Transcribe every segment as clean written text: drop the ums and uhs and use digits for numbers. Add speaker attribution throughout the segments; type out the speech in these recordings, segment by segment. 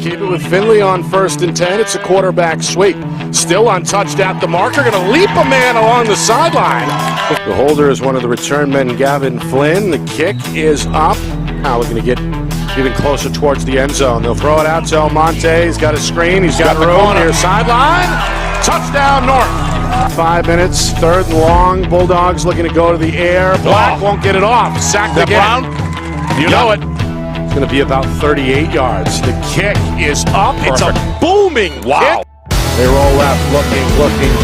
Speaker 1: keep it with Finley on 1st and 10. It's a quarterback sweep. Still untouched at the marker. Going to leap a man along the sideline. The holder is one of the return men, Gavin Flynn. The kick is up. Now we're going to get even closer towards the end zone. They'll throw it out to Almonte. He's got a screen. He's got room near sideline. Touchdown North. 5 minutes, 3rd and long. Bulldogs looking to go to the air. Black won't get it off. Sacked again. Brown? You know it. It's going to be about 38 yards. The kick is up. Perfect. It's a booming kick. They roll left, looking.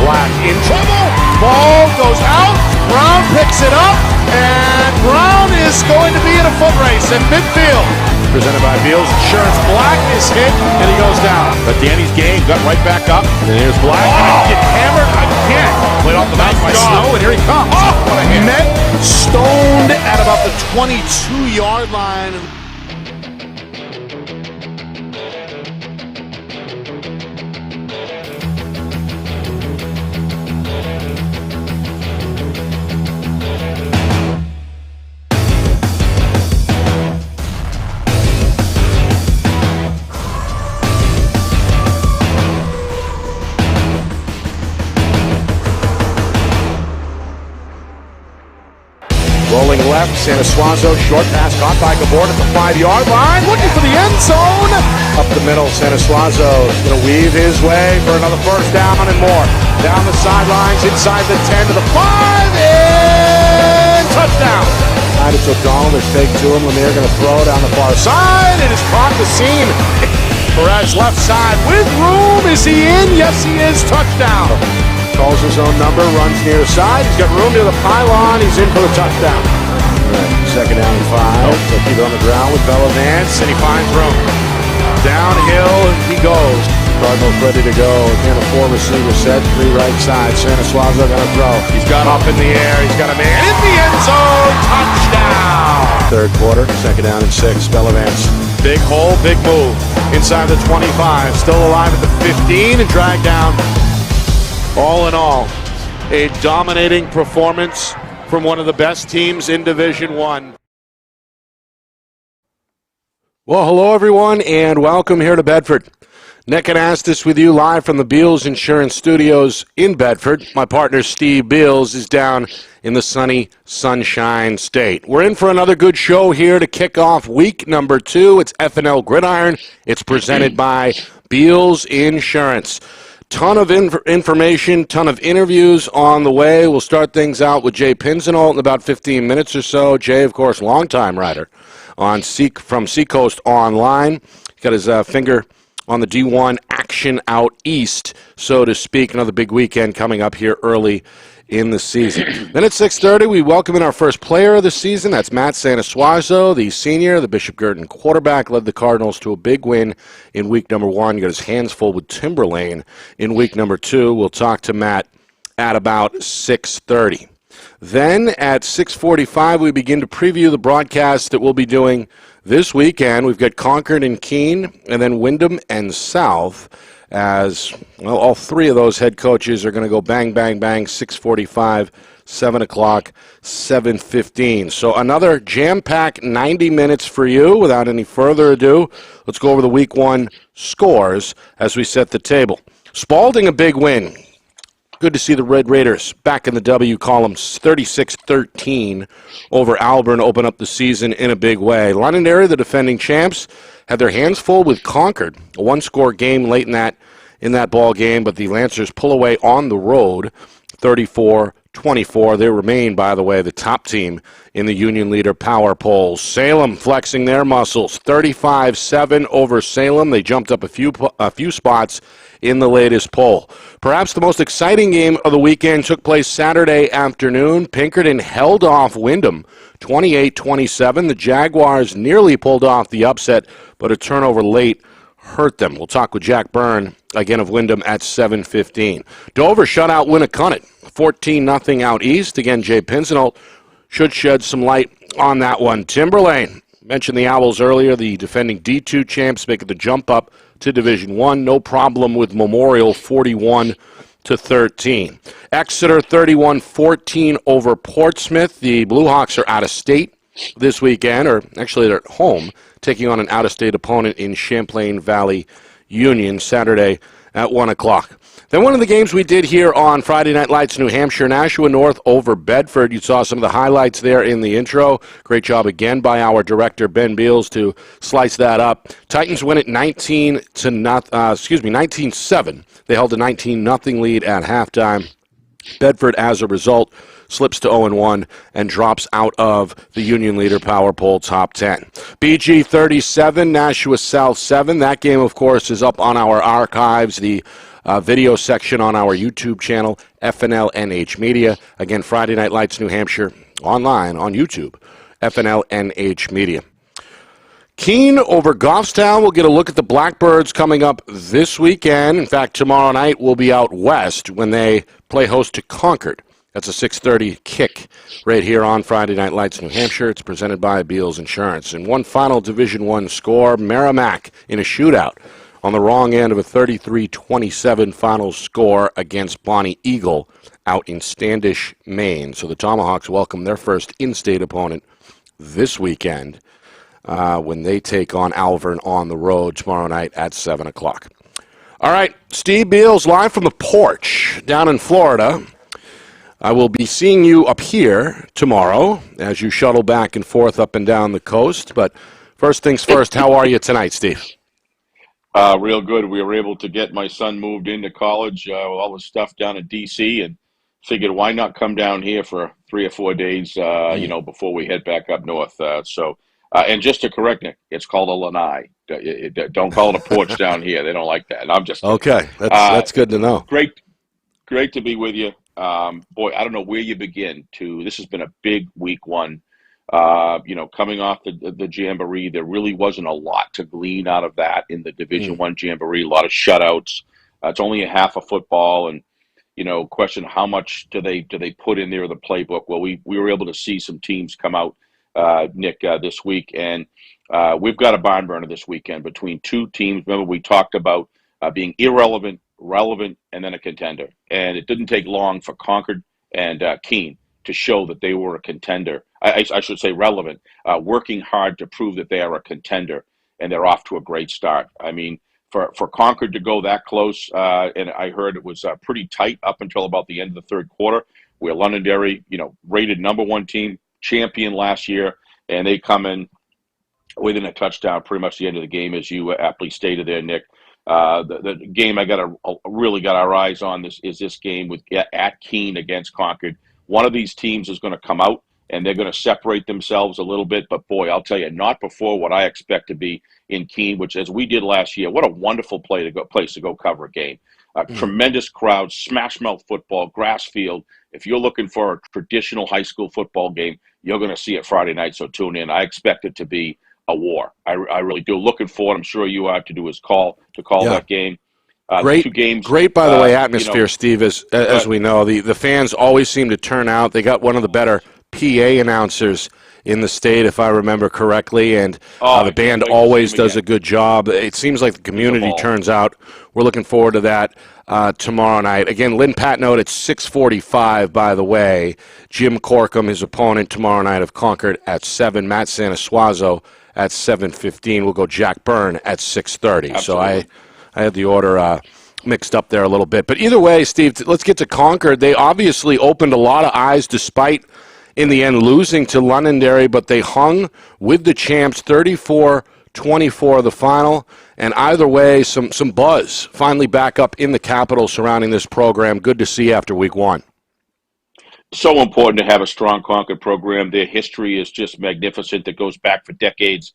Speaker 1: Black in trouble. Ball goes out. Brown picks it up. And Brown is going to be in a foot race at midfield. Presented by Beals Insurance. Black is hit, and he goes down. But Danny's game got right back up. And here's Black. And he gets hammered again. Played off the mound by Snow, and here he comes. Oh, what a hit. Met stoned at about the 22-yard line. Rolling left, Saneswazzo, short pass caught by Gabord at the 5-yard line, looking for the end zone. Up the middle, Saneswazzo is going to weave his way for another first down and more. Down the sidelines, inside the 10 to the 5, and touchdown. It's O'Donnell, they fake to him. Lemire going to throw down the far side. It is caught the seam. Perez left side with room. Is he in? Yes, he is. Touchdown. Calls his own number, runs near side. He's got room near the pylon. He's in for the touchdown. Right, 2nd down and 5. They'll keep it on the ground with Bella Vance, and he finds room. Downhill, and he goes. Cardinals ready to go. Again, a 4-receiver set, 3 right side. Saneswazzo going to throw. He's got up in the air. He's got a man in the end zone. Touchdown. 3rd quarter, 2nd down and 6. Bella Vance. Big hole, big move. Inside the 25. Still alive at the 15 and dragged down. All in all, a dominating performance from one of the best teams in Division I. Well, hello everyone, and welcome here to Bedford. Nick and Astis with you live from the Beals Insurance Studios in Bedford. My partner Steve Beals is down in the sunny Sunshine State. We're in for another good show here to kick off week number 2. It's FNL Gridiron. It's presented by Beals Insurance. Ton of information, ton of interviews on the way. We'll start things out with Jay Pinzenholt in about 15 minutes or so. Jay, of course, longtime writer from Seacoast Online. He's got his finger on the D1 action out east, so to speak. Another big weekend coming up here early in the season. Then at 6:30, we welcome in our first player of the season. That's Matt Saneswazzo, the senior, the Bishop Girton quarterback, led the Cardinals to a big win in week number 1. Got his hands full with Timberlane in week number 2. We'll talk to Matt at about 6:30. Then at 6:45, we begin to preview the broadcast that we'll be doing this weekend. We've got Concord and Keene, and then Wyndham and South. As well, all 3 of those head coaches are going to go bang, bang, bang, 6:45, 7 o'clock, 7:15. So another jam-packed 90 minutes for you. Without any further ado, let's go over the Week 1 scores as we set the table. Spalding, a big win. Good to see the Red Raiders back in the W columns, 36-13 over Auburn, open up the season in a big way. Londonderry, the defending champs, had their hands full with Concord, a 1-score game late in that ball game, but the Lancers pull away on the road, 34-24. They remain, by the way, the top team in the Union Leader Power Polls. Salem flexing their muscles, 35-7 over Salem. They jumped up a few spots in the latest poll. Perhaps the most exciting game of the weekend took place Saturday afternoon. Pinkerton held off Wyndham 28-27. The Jaguars nearly pulled off the upset, but a turnover late hurt them. We'll talk with Jack Byrne, again of Wyndham, at 7:15. Dover shut out Winnicott 14-0 out east. Again, Jay Pinzenholt should shed some light on that one. Timberlane, mentioned the Owls earlier, the defending D2 champs making the jump up to Division I. No problem with Memorial, 41-13. Exeter 31-14 over Portsmouth. The Blue Hawks are out of state this weekend, or actually they're at home, taking on an out-of-state opponent in Champlain Valley Union Saturday at 1 o'clock. Then one of the games we did here on Friday Night Lights, New Hampshire, Nashua North over Bedford. You saw some of the highlights there in the intro. Great job again by our director, Ben Beals, to slice that up. Titans win it 19-7. They held a 19-0 lead at halftime. Bedford, as a result, slips to 0-1 and drops out of the Union Leader Power Poll top 10. BG 37, Nashua South 7. That game, of course, is up on our archives, the video section on our YouTube channel, FNLNH Media. Again, Friday Night Lights, New Hampshire, online on YouTube, FNLNH Media. Keene over Goffstown. We'll get a look at the Blackbirds coming up this weekend. In fact, tomorrow night we'll be out west when they play host to Concord. That's a 6:30 kick right here on Friday Night Lights, New Hampshire. It's presented by Beals Insurance. And one final Division I score, Merrimack in a shootout on the wrong end of a 33-27 final score against Bonnie Eagle out in Standish, Maine. So the Tomahawks welcome their first in-state opponent this weekend when they take on Alvern on the road tomorrow night at 7 o'clock. All right, Steve Beals live from the porch down in Florida. I will be seeing you up here tomorrow as you shuttle back and forth up and down the coast. But first things first, how are you tonight, Steve?
Speaker 2: Real good. We were able to get my son moved into college, all the stuff down in D.C., and figured why not come down here for 3 or 4 days, before we head back up north. And just to correct Nick, it's called a lanai. Don't call it a porch down here. They don't like that. And I'm just kidding.
Speaker 1: Okay. That's good to know.
Speaker 2: Great to be with you. Boy, I don't know where you begin this has been a big week one. Coming off the Jamboree, there really wasn't a lot to glean out of that in the Division I Jamboree. A lot of shutouts. It's only a half of football, and question how much do they put in there in the playbook? Well, we were able to see some teams come out, Nick, this week, and we've got a barn burner this weekend between two teams. Remember, we talked about being irrelevant, relevant, and then a contender, and it didn't take long for Concord and Keene to show that they were a contender. I should say relevant, working hard to prove that they are a contender, and they're off to a great start. I mean, for Concord to go that close, and I heard it was pretty tight up until about the end of the third quarter, where Londonderry, rated number one team, champion last year, and they come in within a touchdown pretty much the end of the game, as you aptly stated there, Nick. The game I really got our eyes on this game with at Keene against Concord. One of these teams is going to come out and they're going to separate themselves a little bit. But, boy, I'll tell you, not before what I expect to be in Keene, which, as we did last year, what a wonderful place to go cover a game. Tremendous crowd, smash-mouth football, grass field. If you're looking for a traditional high school football game, you're going to see it Friday night, so tune in. I expect it to be a war. I really do. Looking forward. I'm sure you have to do his call that game.
Speaker 1: Great,
Speaker 2: two games,
Speaker 1: great, by the way, atmosphere, Steve, as we know. The fans always seem to turn out. They got one of the better PA announcers in the state, if I remember correctly, and the band always does a good job. It seems like the community turns out. We're looking forward to that tomorrow night. Again, Lynn Patnode at 6:45, by the way. Jim Corcom, his opponent, tomorrow night of Concord at 7. Matt Saneswazzo at 7:15. We'll go Jack Byrne at 6:30.
Speaker 2: Absolutely.
Speaker 1: So I had the order mixed up there a little bit. But either way, Steve, let's get to Concord. They obviously opened a lot of eyes despite, in the end, losing to Londonderry, but they hung with the champs 34-24 the final. And either way, some buzz finally back up in the Capitol surrounding this program. Good to see after week one.
Speaker 2: So important to have a strong Concord program. Their history is just magnificent. That goes back for decades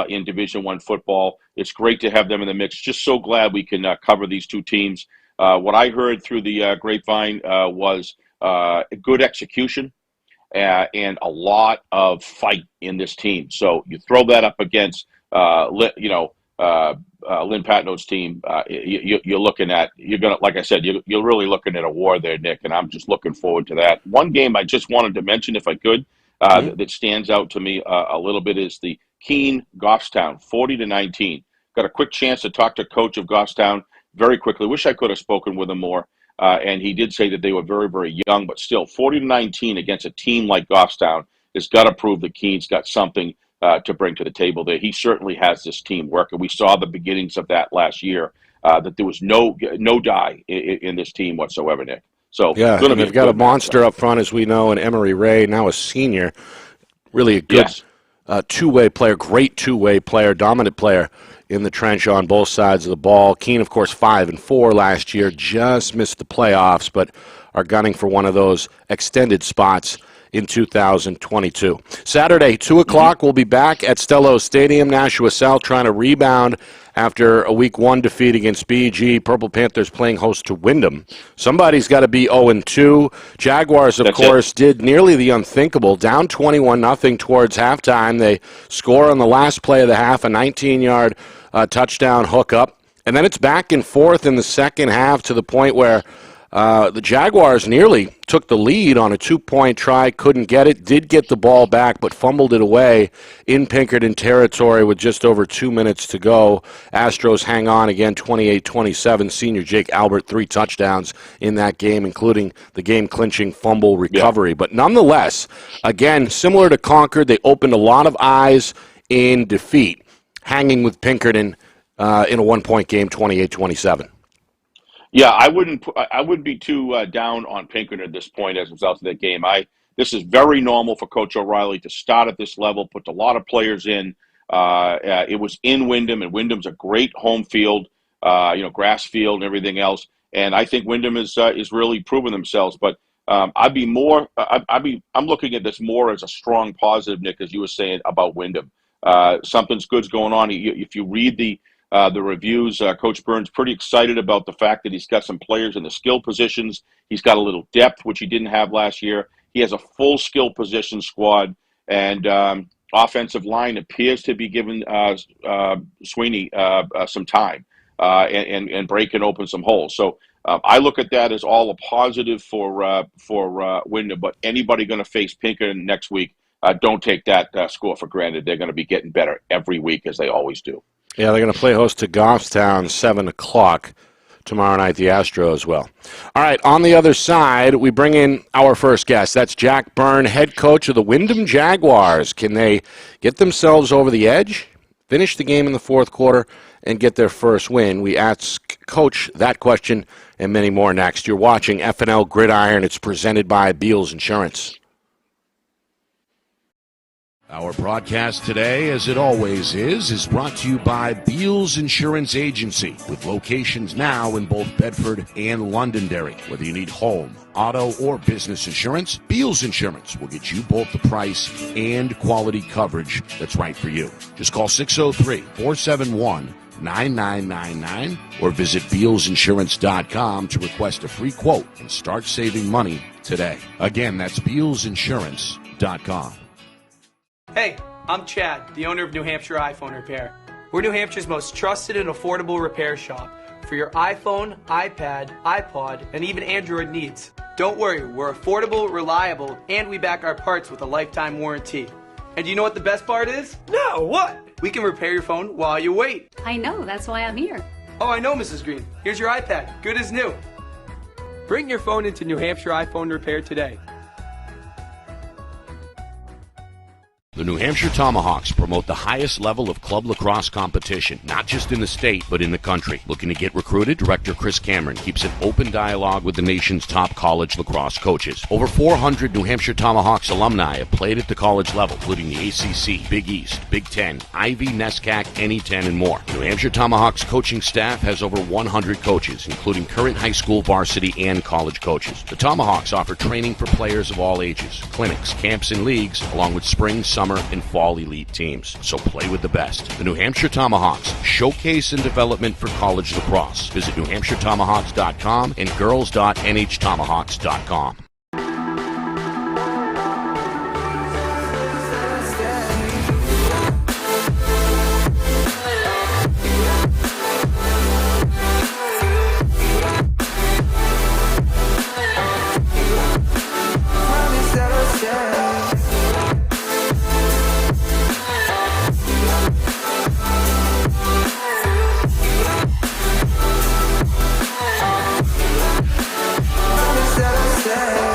Speaker 2: in Division I football. It's great to have them in the mix. Just so glad we can cover these two teams. What I heard through the grapevine was good execution and a lot of fight in this team. So you throw that up against, Lynn Patnode's team. You're looking at, like I said, you're really looking at a war there, Nick, and I'm just looking forward to that. One game I just wanted to mention, if I could, that stands out to me a little bit is the Keene Goffstown, 40-19. Got a quick chance to talk to coach of Goffstown very quickly. Wish I could have spoken with him more. And he did say that they were very, very young, but still 40-19 against a team like Goffstown has got to prove that Keene's got something to bring to the table there. He certainly has this team working. We saw the beginnings of that last year, that there was no die in this team whatsoever, Nick. So
Speaker 1: yeah, and they've got a monster up front, as we know, and Emery Ray, now a senior, really a good two-way player, great two-way player, dominant player in the trench on both sides of the ball. Keene, of course, 5-4 last year, just missed the playoffs, but are gunning for one of those extended spots in 2022. Saturday, 2 o'clock, we'll be back at Stello Stadium, Nashua South, trying to rebound after a Week 1 defeat against BG. Purple Panthers playing host to Wyndham. Somebody's got to be 0-2. Jaguars, of course, did nearly the unthinkable, down 21-0 towards halftime. They score on the last play of the half, a 19-yard touchdown hookup. And then it's back and forth in the second half to the point where the Jaguars nearly took the lead on a 2-point try, couldn't get it, did get the ball back, but fumbled it away in Pinkerton territory with just over 2 minutes to go. Astros hang on again, 28-27. Senior Jake Albert, 3 touchdowns in that game, including the game-clinching fumble recovery. But nonetheless, again, similar to Concord, they opened a lot of eyes in defeat, hanging with Pinkerton in a 1-point game, 28-27.
Speaker 2: Yeah, I wouldn't be too down on Pinkerton at this point as a result of that game. This is very normal for Coach O'Reilly to start at this level, put a lot of players in. It was in Wyndham, and Wyndham's a great home field, grass field and everything else. And I think Wyndham is really proving themselves. But I'm looking at this more as a strong positive, Nick, as you were saying about Wyndham. Something's good's going on. If you read the reviews, Coach Byrne's pretty excited about the fact that he's got some players in the skill positions. He's got a little depth, which he didn't have last year. He has a full skill position squad, and offensive line appears to be giving Sweeney some time and breaking open some holes. So I look at that as all a positive for Wyndham. But anybody going to face Pinkerton next week, don't take that score for granted. They're going to be getting better every week, as they always do.
Speaker 1: Yeah, they're going to play host to Goffstown, 7 o'clock tomorrow night, the Astros will. All right, on the other side, we bring in our first guest. That's Jack Byrne, head coach of the Wyndham Jaguars. Can they get themselves over the edge, finish the game in the fourth quarter, and get their first win? We ask Coach that question and many more next. You're watching FNL Gridiron. It's presented by Beals Insurance. Our broadcast today, as it always is brought to you by Beals Insurance Agency, with locations now in both Bedford and Londonderry. Whether you need home, auto, or business insurance, Beals Insurance will get you both the price and quality coverage that's right for you. Just call 603-471-9999 or visit BealsInsurance.com to request a free quote and start saving money today. Again, that's BealsInsurance.com.
Speaker 3: Hey, I'm Chad, the owner of New Hampshire iPhone Repair. We're New Hampshire's most trusted and affordable repair shop for your iPhone, iPad, iPod, and even Android needs. Don't worry, we're affordable, reliable, and we back our parts with a lifetime warranty. And do you know what the best part is? No, what? We can repair your phone while you wait.
Speaker 4: I know, that's why I'm here.
Speaker 3: Oh, I know, Mrs. Green. Here's your iPad, good as new. Bring your phone into New Hampshire iPhone Repair today.
Speaker 1: The New Hampshire Tomahawks promote the highest level of club lacrosse competition, not just in the state, but in the country. Looking to get recruited, Director Chris Cameron keeps an open dialogue with the nation's top college lacrosse coaches. Over 400 New Hampshire Tomahawks alumni have played at the college level, including the ACC, Big East, Big Ten, Ivy, NESCAC, NE10, and more. New Hampshire Tomahawks coaching staff has over 100 coaches, including current high school, varsity, and college coaches. The Tomahawks offer training for players of all ages, clinics, camps, and leagues, along with spring, summer, and fall elite teams. So play with the best. The New Hampshire Tomahawks, showcase and development for college lacrosse. Visit NewHampshireTomahawks.com and girls.nhtomahawks.com.
Speaker 5: Yeah.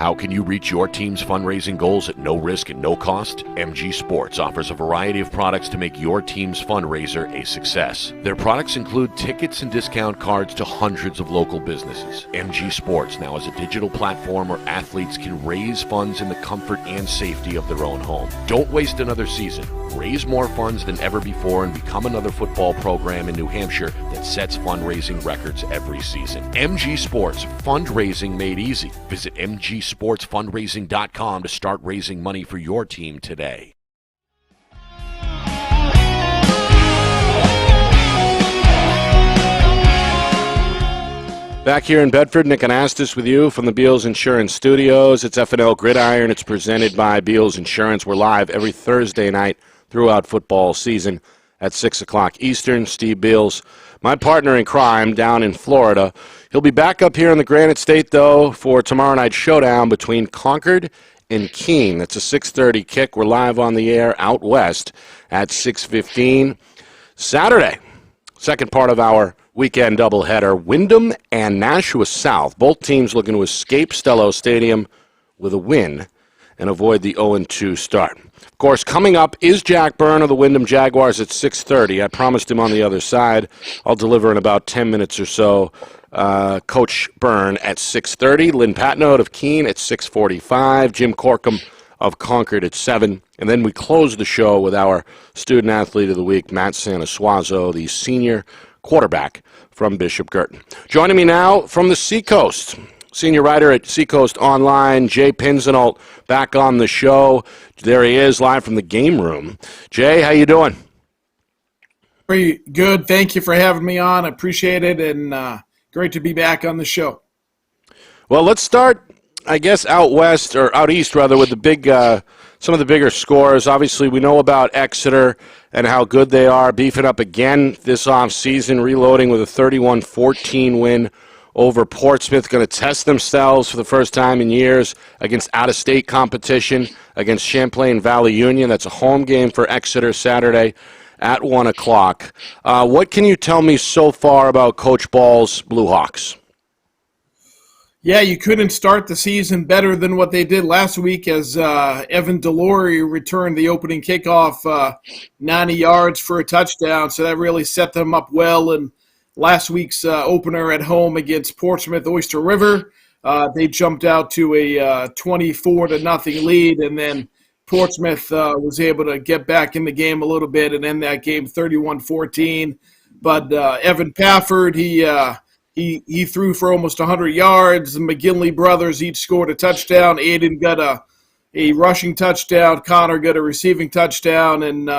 Speaker 4: How can you reach your team's fundraising goals at no risk and no cost? MG Sports offers a variety of products to make your team's fundraiser a success. Their products include tickets and discount cards to hundreds of local businesses. MG Sports now has a digital platform where athletes can raise funds in the comfort and safety of their own home. Don't waste another season. Raise more funds than ever before and become another football program in New Hampshire that sets fundraising records every season. MG Sports, fundraising made easy. Visit mgsportsfundraising.com to start raising money for your team today.
Speaker 1: Back here in Bedford, Nick Anastas with you from the Beals Insurance Studios. It's FNL Gridiron. It's presented by Beals Insurance. We're live every Thursday night throughout football season at 6 o'clock Eastern. Steve Beals, my partner in crime down in Florida. He'll be back up here in the Granite State, though, for tomorrow night's showdown between Concord and Keene. That's a 6:30 kick. We're live on the air out west at 6:15. Saturday, second part of our weekend doubleheader, Wyndham and Nashua South. Both teams looking to escape Stello Stadium with a win and avoid the 0-2 start. Of course, coming up is Jack Byrne of the Wyndham Jaguars at 6:30. I promised him on the other side. I'll deliver in about 10 minutes or so. Coach Byrne at 6:30. Lynn Patnode of Keene at 6:45. Jim Corcom of Concord at 7. And then we close the show with our Student Athlete of the Week, Matt Saneswazzo, the senior quarterback from Bishop Girton. Joining me now from the Seacoast, senior writer at Seacoast Online, Jay Pinzanolt, back on the show. There he is, live from the game room. Jay, how you doing?
Speaker 5: Very good. Thank you for having me on. I appreciate it, and great to be back on the show.
Speaker 1: Well, let's start, I guess, out west, or out east, rather, with the big, some of the bigger scores. Obviously, we know about Exeter and how good they are, beefing up again this offseason, reloading with a 31-14 win over Portsmouth, going to test themselves for the first time in years against out-of-state competition, against Champlain Valley Union. That's a home game for Exeter Saturday at 1 o'clock. What can you tell me so far about Coach Ball's Blue Hawks?
Speaker 5: Yeah, you couldn't start the season better than what they did last week as Evan Delory returned the opening kickoff 90 yards for a touchdown. So that really set them up well. And last week's opener at home against Portsmouth Oyster River, they jumped out to a 24-0 lead. And then Portsmouth was able to get back in the game a little bit and end that game 31-14. But Evan Pafford, He threw for almost 100 yards. The McGinley brothers each scored a touchdown. Aiden got a rushing touchdown. Connor got a receiving touchdown. And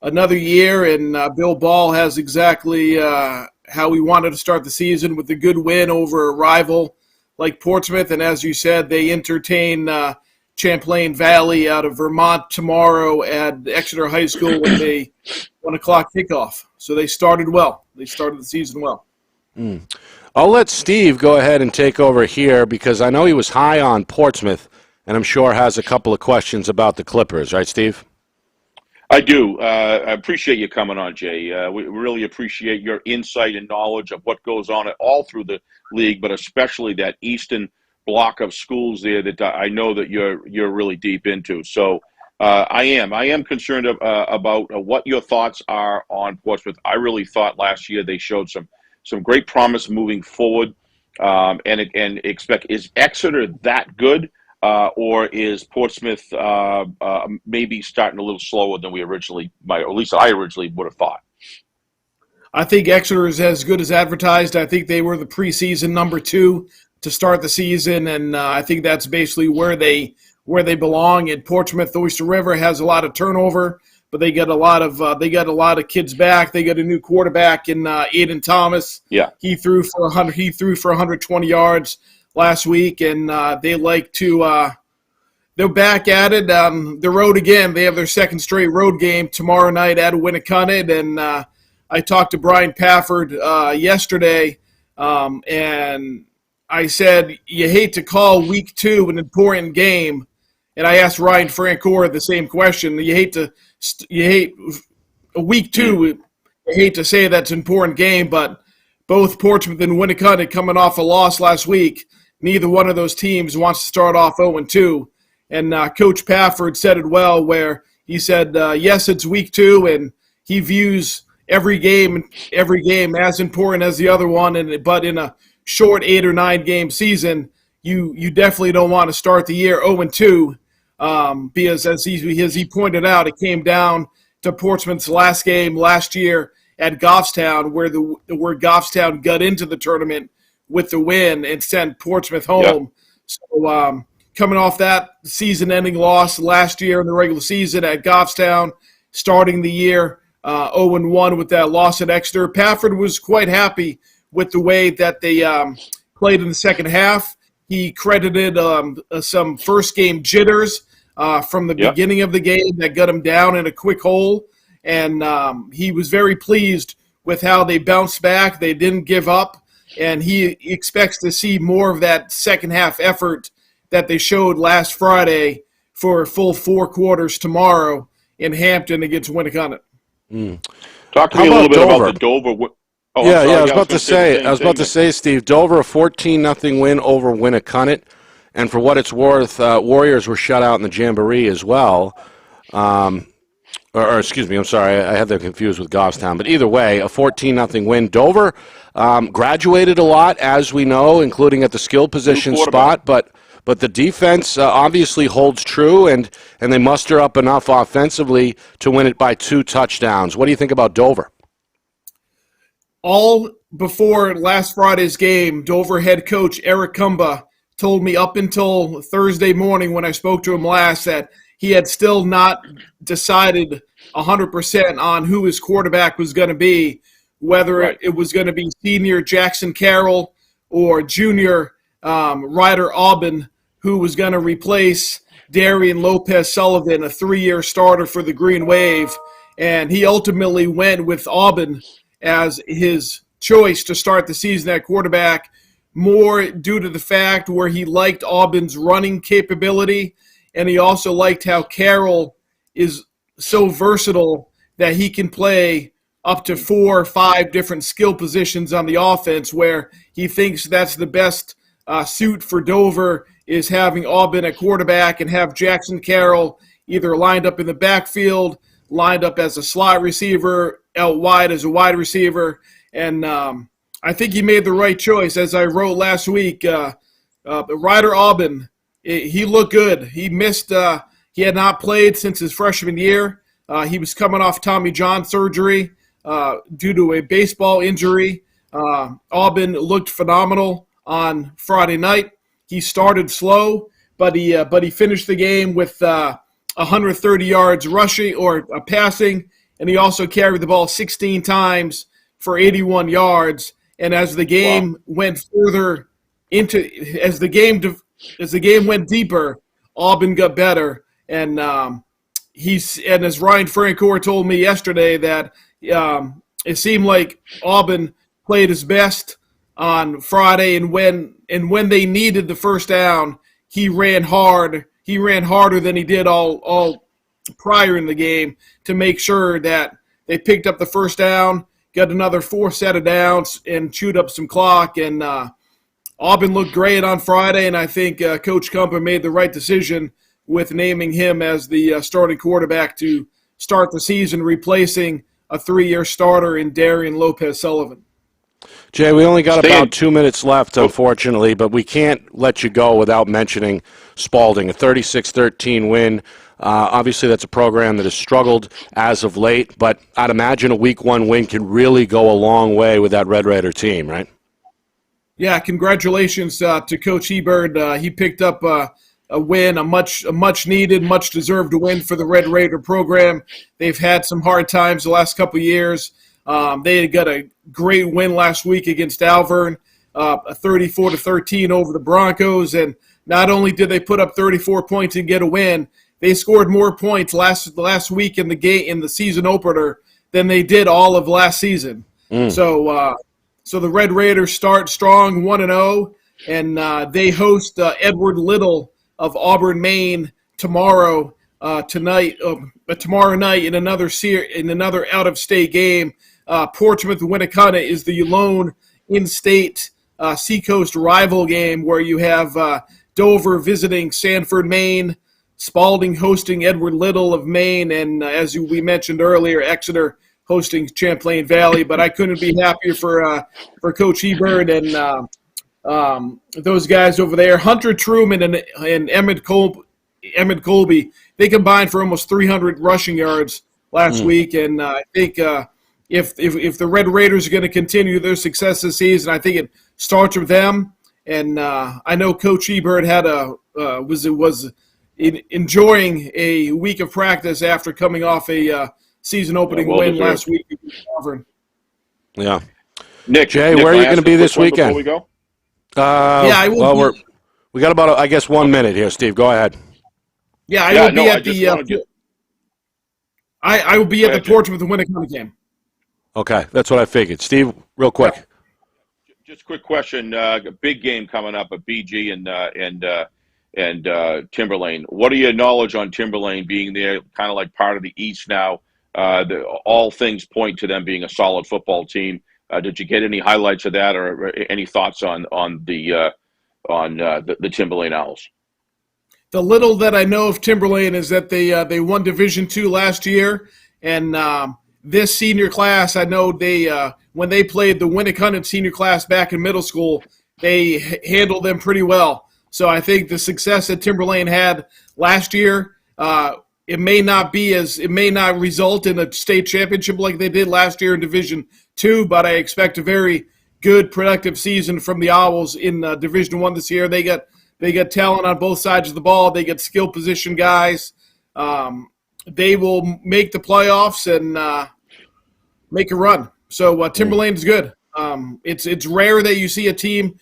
Speaker 5: another year, and Bill Ball has exactly how we wanted to start the season, with a good win over a rival like Portsmouth. And as you said, they entertain Champlain Valley out of Vermont tomorrow at Exeter High School with a 1 o'clock kickoff. So they started well. They started the season well.
Speaker 1: I'll let Steve go ahead and take over here because I know he was high on Portsmouth, and I'm sure has a couple of questions about the Clippers. Right, Steve?
Speaker 2: I do. I appreciate you coming on, Jay. We really appreciate your insight and knowledge of what goes on all through the league, but especially that eastern block of schools there that I know that you're really deep into. So I am concerned about what your thoughts are on Portsmouth. I really thought last year they showed some great promise moving forward, and expect, is Exeter that good, or is Portsmouth maybe starting a little slower than we originally might, or at least I originally would have thought?
Speaker 5: I think Exeter is as good as advertised. I think they were the preseason number 2 to start the season, and I think that's basically where they belong. And Portsmouth Oyster River has a lot of turnover, but they got a lot of kids back. They got a new quarterback in Aiden Thomas.
Speaker 2: Yeah,
Speaker 5: he threw for 120 yards last week, and they like to. They're back at it on the road again. They have their second straight road game tomorrow night at Winnicott, and I talked to Brian Pafford yesterday, and I said you hate to call week 2 an important game, and I asked Ryan Francoeur the same question. You hate week 2. I hate to say that's an important game, but both Portsmouth and Winnicott coming off a loss last week neither one of those teams wants to start off 0-2. And Coach Pafford said it well, where he said, yes, it's week 2, and he views every game as important as the other one. But in a short 8 or 9 game season, you definitely don't want to start the year 0-2, because as he pointed out, it came down to Portsmouth's last game last year at Goffstown, where Goffstown got into the tournament with the win and sent Portsmouth home. Yep. So coming off that season-ending loss last year in the regular season at Goffstown, starting the year 0-1 with that loss at Exeter, Pafford was quite happy with the way that they played in the second half. He credited some first-game jitters from the beginning of the game that got him down in a quick hole. And he was very pleased with how they bounced back. They didn't give up, and he expects to see more of that second-half effort that they showed last Friday for a full 4 quarters tomorrow in Hampton against Winnicott.
Speaker 2: Talk to me a little bit about the Dover. Oh,
Speaker 1: yeah, I was about to say, Steve, Dover, a 14-0 win over Winnicott. And for what it's worth, Warriors were shut out in the Jamboree as well. Or excuse me, I'm sorry, I had that confused with Goffstown. But either way, a 14-0 win. Dover graduated a lot, as we know, including at the skill position spot. But the defense obviously holds true, and they muster up enough offensively to win it by 2 touchdowns. What do you think about Dover?
Speaker 5: All before last Friday's game, Dover head coach Eric Kumba told me up until Thursday morning when I spoke to him last that he had still not decided 100% on who his quarterback was going to be, whether it was going to be senior Jackson Carroll or junior Ryder Aubin, who was going to replace Darian Lopez-Sullivan, a 3-year starter for the Green Wave. And he ultimately went with Aubin as his choice to start the season at quarterback, more due to the fact where he liked Aubin's running capability, and he also liked how Carroll is so versatile that he can play up to 4 or 5 different skill positions on the offense, where he thinks that's the best suit for Dover is having Aubin at quarterback and have Jackson Carroll either lined up in the backfield, lined up as a slot receiver, out wide as a wide receiver. And I think he made the right choice. As I wrote last week, Ryder Aubin, he looked good. He missed he had not played since his freshman year. He was coming off Tommy John surgery due to a baseball injury. Aubin looked phenomenal on Friday night. He started slow, but he finished the game with 130 yards rushing or passing, and he also carried the ball 16 times for 81 yards. And as the game went further as the game went deeper, Aubin got better. And and as Ryan Francoeur told me yesterday, that it seemed like Aubin played his best on Friday, and when they needed the first down, he ran hard. He ran harder than he did all prior in the game to make sure that they picked up the first down, got another 4 set of downs, and chewed up some clock. And Aubin looked great on Friday, and I think Coach Kumpa made the right decision with naming him as the starting quarterback to start the season, replacing a 3-year starter in Darian Lopez-Sullivan.
Speaker 1: Jay, we only got about 2 minutes left, unfortunately, but we can't let you go without mentioning Spalding, a 36-13 win. Obviously, that's a program that has struggled as of late, but I'd imagine a Week 1 win can really go a long way with that Red Raider team, right?
Speaker 5: Yeah, congratulations to Coach Hebert. He picked up a win, a much needed, much deserved win for the Red Raider program. They've had some hard times the last couple of years. They got a great win last week against Alvern, a 34-13 over the Broncos. And not only did they put up 34 points and get a win, they scored more points last week in the season opener than they did all of last season. So the Red Raiders start strong, 1-0, and they host Edward Little of Auburn, Maine tomorrow night in another out-of-state game. Portsmouth Winnicott is the lone in-state Seacoast rival game where you have Dover visiting Sanford, Maine, Spalding hosting Edward Little of Maine, and as we mentioned earlier, Exeter hosting Champlain Valley. But I couldn't be happier for Coach Byrne and those guys over there. Hunter Truman and Emmett Colby, they combined for almost 300 rushing yards last week, and I think if the Red Raiders are going to continue their success this season, I think it starts with them. And I know Coach Byrne was enjoying a week of practice after coming off a season opening win last week against Auburn.
Speaker 1: Yeah.
Speaker 2: Nick,
Speaker 1: where are you going to be this weekend?
Speaker 2: Before we go?
Speaker 5: I will.
Speaker 1: Well, we got about, I guess, 1 minute here, Steve. Go ahead.
Speaker 5: Yeah, I will be at the. I will be at the Portsmouth Winnicott game.
Speaker 1: Okay, that's what I figured. Steve, real quick.
Speaker 2: Yeah. Just a quick question. Big game coming up at BG and Timberlane. What are your knowledge on Timberlane being there, kind of like part of the East now? All things point to them being a solid football team. Did you get any highlights of that, or any thoughts on the Timberlane Owls?
Speaker 5: The little that I know of Timberlane is that they won Division II last year, and this senior class, I know they when they played the Winnicott senior class back in middle school, they handled them pretty well. So I think the success that Timberlane had last year, it may not result in a state championship like they did last year in Division II, but I expect a very good, productive season from the Owls in Division I this year. They got talent on both sides of the ball. They get skill position guys. They will make the playoffs and make a run. So Timberlane is good. It's rare that you see a team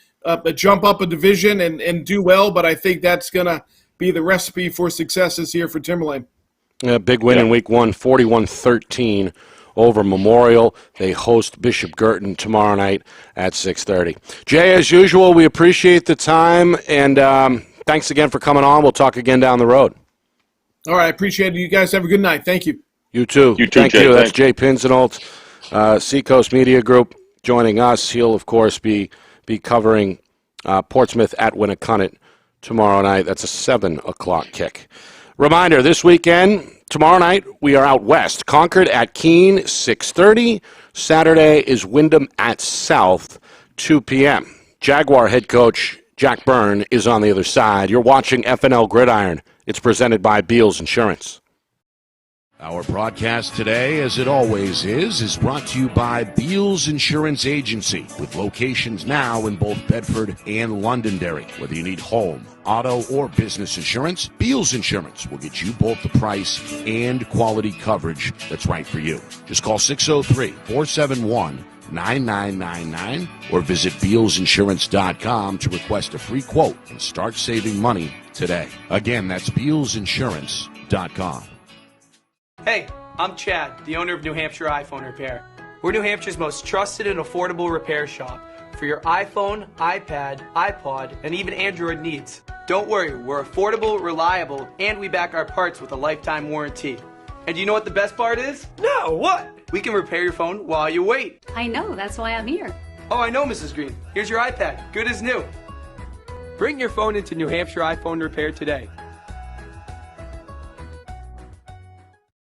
Speaker 5: jump up a division and do well, but I think that's going to be the recipe for success this year for Timberlane.
Speaker 1: Yeah, big win in week 1, 41-13 over Memorial. They host Bishop Girton tomorrow night at 6:30. Jay, as usual, we appreciate the time, and thanks again for coming on. We'll talk again down the road.
Speaker 5: All right, I appreciate it. You guys have a good night. Thank you.
Speaker 1: You too. Thank
Speaker 2: Jay.
Speaker 1: you. That's Jay Pinzenolt, Seacoast Media Group, joining us. He'll, of course, be covering Portsmouth at Winnicott tomorrow night. That's a 7 o'clock kick. Reminder, this weekend, tomorrow night, we are out west. Concord at Keene, 6:30. Saturday is Wyndham at South, 2 p.m. Jaguar head coach Jack Byrne is on the other side. You're watching FNL Gridiron. It's presented by Beals Insurance.
Speaker 4: Our broadcast today, as it always is brought to you by Beals Insurance Agency, with locations now in both Bedford and Londonderry. Whether you need home, auto, or business insurance, Beals Insurance will get you both the price and quality coverage that's right for you. Just call 603-471-9999 or visit BealsInsurance.com to request a free quote and start saving money today. Again, that's BealsInsurance.com.
Speaker 3: Hey, I'm Chad, the owner of New Hampshire iPhone Repair. We're New Hampshire's most trusted and affordable repair shop for your iPhone, iPad, iPod, and even Android needs. Don't worry, we're affordable, reliable, and we back our parts with a lifetime warranty. And you know what the best part is? No, what? We can repair your phone while you wait.
Speaker 6: I know, that's why I'm here.
Speaker 3: Oh, I know, Mrs. Green. Here's your iPad, good as new. Bring your phone into New Hampshire iPhone Repair today.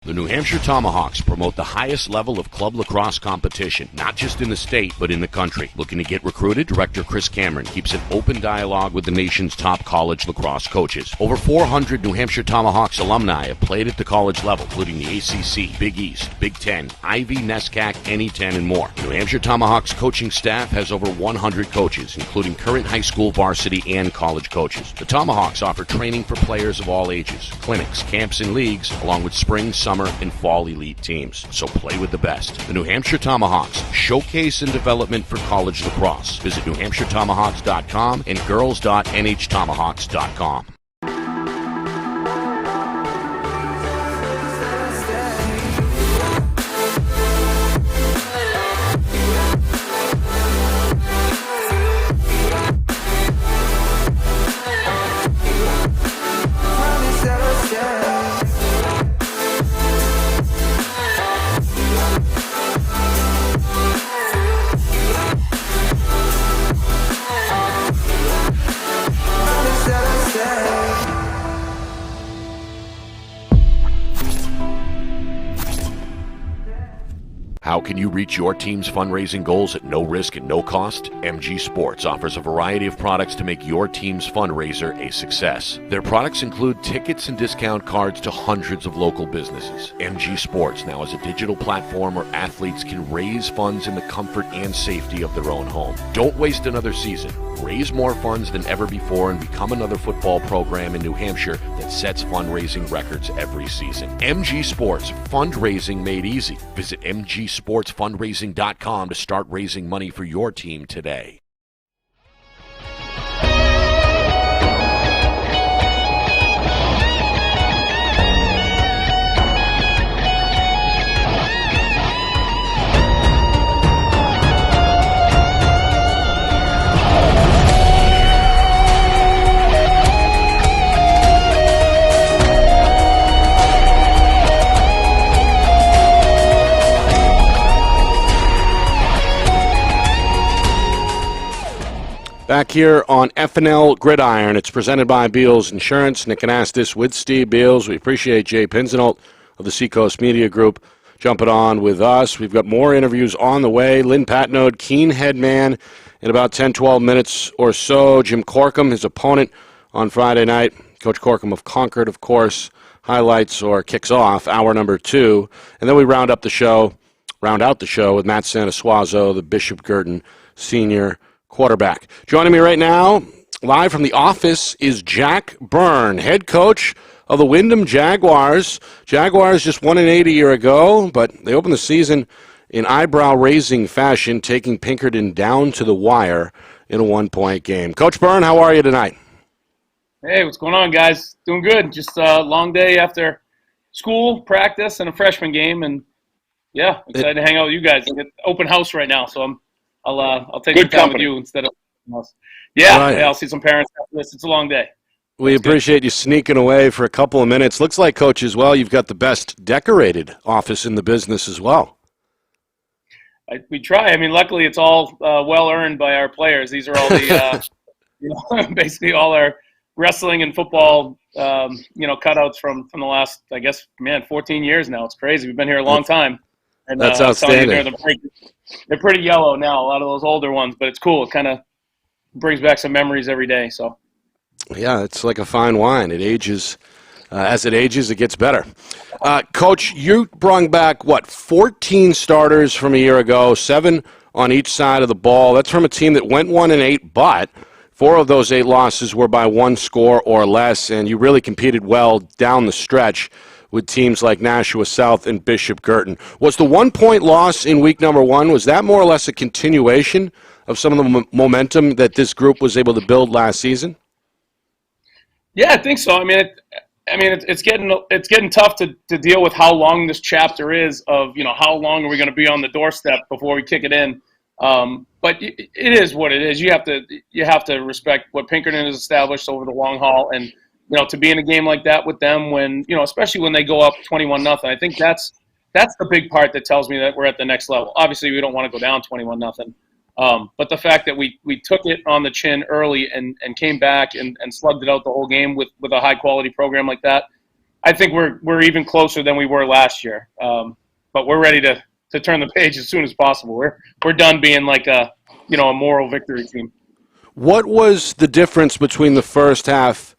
Speaker 4: The New Hampshire Tomahawks promote the highest level of club lacrosse competition, not just in the state, but in the country. Looking to get recruited? Director Chris Cameron keeps an open dialogue with the nation's top college lacrosse coaches. Over 400 New Hampshire Tomahawks alumni have played at the college level, including the ACC, Big East, Big Ten, Ivy, NESCAC, NE10, and more. New Hampshire Tomahawks coaching staff has over 100 coaches, including current high school, varsity, and college coaches. The Tomahawks offer training for players of all ages, clinics, camps, and leagues, along with spring, summer, and fall elite teams. So play with the best. The New Hampshire Tomahawks, showcase and development for college lacrosse. Visit NewHampshireTomahawks.com and girls.nhtomahawks.com. How can you reach your team's fundraising goals at no risk and no cost? MG Sports offers a variety of products to make your team's fundraiser a success. Their products include tickets and discount cards to hundreds of local businesses. MG Sports now has a digital platform where athletes can raise funds in the comfort and safety of their own home. Don't waste another season. Raise more funds than ever before and become another football program in New Hampshire that sets fundraising records every season. MG Sports, fundraising made easy. Visit mgsportsfundraising.com to start raising money for your team today.
Speaker 1: Back here on FNL Gridiron, it's presented by Beals Insurance. Nick Anastas with Steve Beals. We appreciate Jay Pinzanolt of the Seacoast Media Group jumping on with us. We've got more interviews on the way. Lynn Patnode, Keen Headman, in about 10, 12 minutes or so. Jim Corcom, his opponent on Friday night. Coach Corcom of Concord, of course, highlights or kicks off hour number 2. And then we round out the show with Matt Saneswazzo, the Bishop Girton senior quarterback. Joining me right now, live from the office, is Jack Byrne, head coach of the Wyndham Jaguars. Jaguars just 1-8 a year ago, but they opened the season in eyebrow-raising fashion, taking Pinkerton down to the wire in a 1-point game. Coach Byrne, how are you tonight?
Speaker 6: Hey, what's going on, guys? Doing good. Just a long day after school, practice, and a freshman game, and yeah, excited to hang out with you guys. It's open house right now, so I'll take some time with you instead of else. Yeah,
Speaker 1: right.
Speaker 6: Yeah, I'll see some parents after this. It's a long day.
Speaker 1: We appreciate you sneaking away for a couple of minutes. Looks like, Coach, as well, you've got the best decorated office in the business as well.
Speaker 6: We try. I mean, luckily it's all well earned by our players. These are all the basically all our wrestling and football cutouts from the last, I guess, 14 years now. It's crazy. We've been here a long time. And,
Speaker 1: that's outstanding.
Speaker 6: They're pretty yellow now, a lot of those older ones, but it's cool. It kind of brings back some memories every day. So,
Speaker 1: yeah, it's like a fine wine. It ages. As it ages, it gets better. Coach, you brought back, 14 starters from a year ago, 7 on each side of the ball. That's from a team that went 1-8, but 4 of those 8 losses were by 1 score or less, and you really competed well down the stretch with teams like Nashua South and Bishop Girton. Was the 1-point loss in week number 1, was that more or less a continuation of some of the momentum that this group was able to build last season?
Speaker 6: Yeah, I think so. I mean, it's getting tough to deal with how long this chapter is of, how long are we going to be on the doorstep before we kick it in. But it is what it is. You have to respect what Pinkerton has established over the long haul, and to be in a game like that with them when, especially when they go up 21-0, I think that's the big part that tells me that we're at the next level. Obviously, we don't want to go down 21-0. But the fact that we took it on the chin early and came back and slugged it out the whole game with a high-quality program like that, I think we're even closer than we were last year. But we're ready to turn the page as soon as possible. We're done being like a moral victory team.
Speaker 1: What was the difference between the first half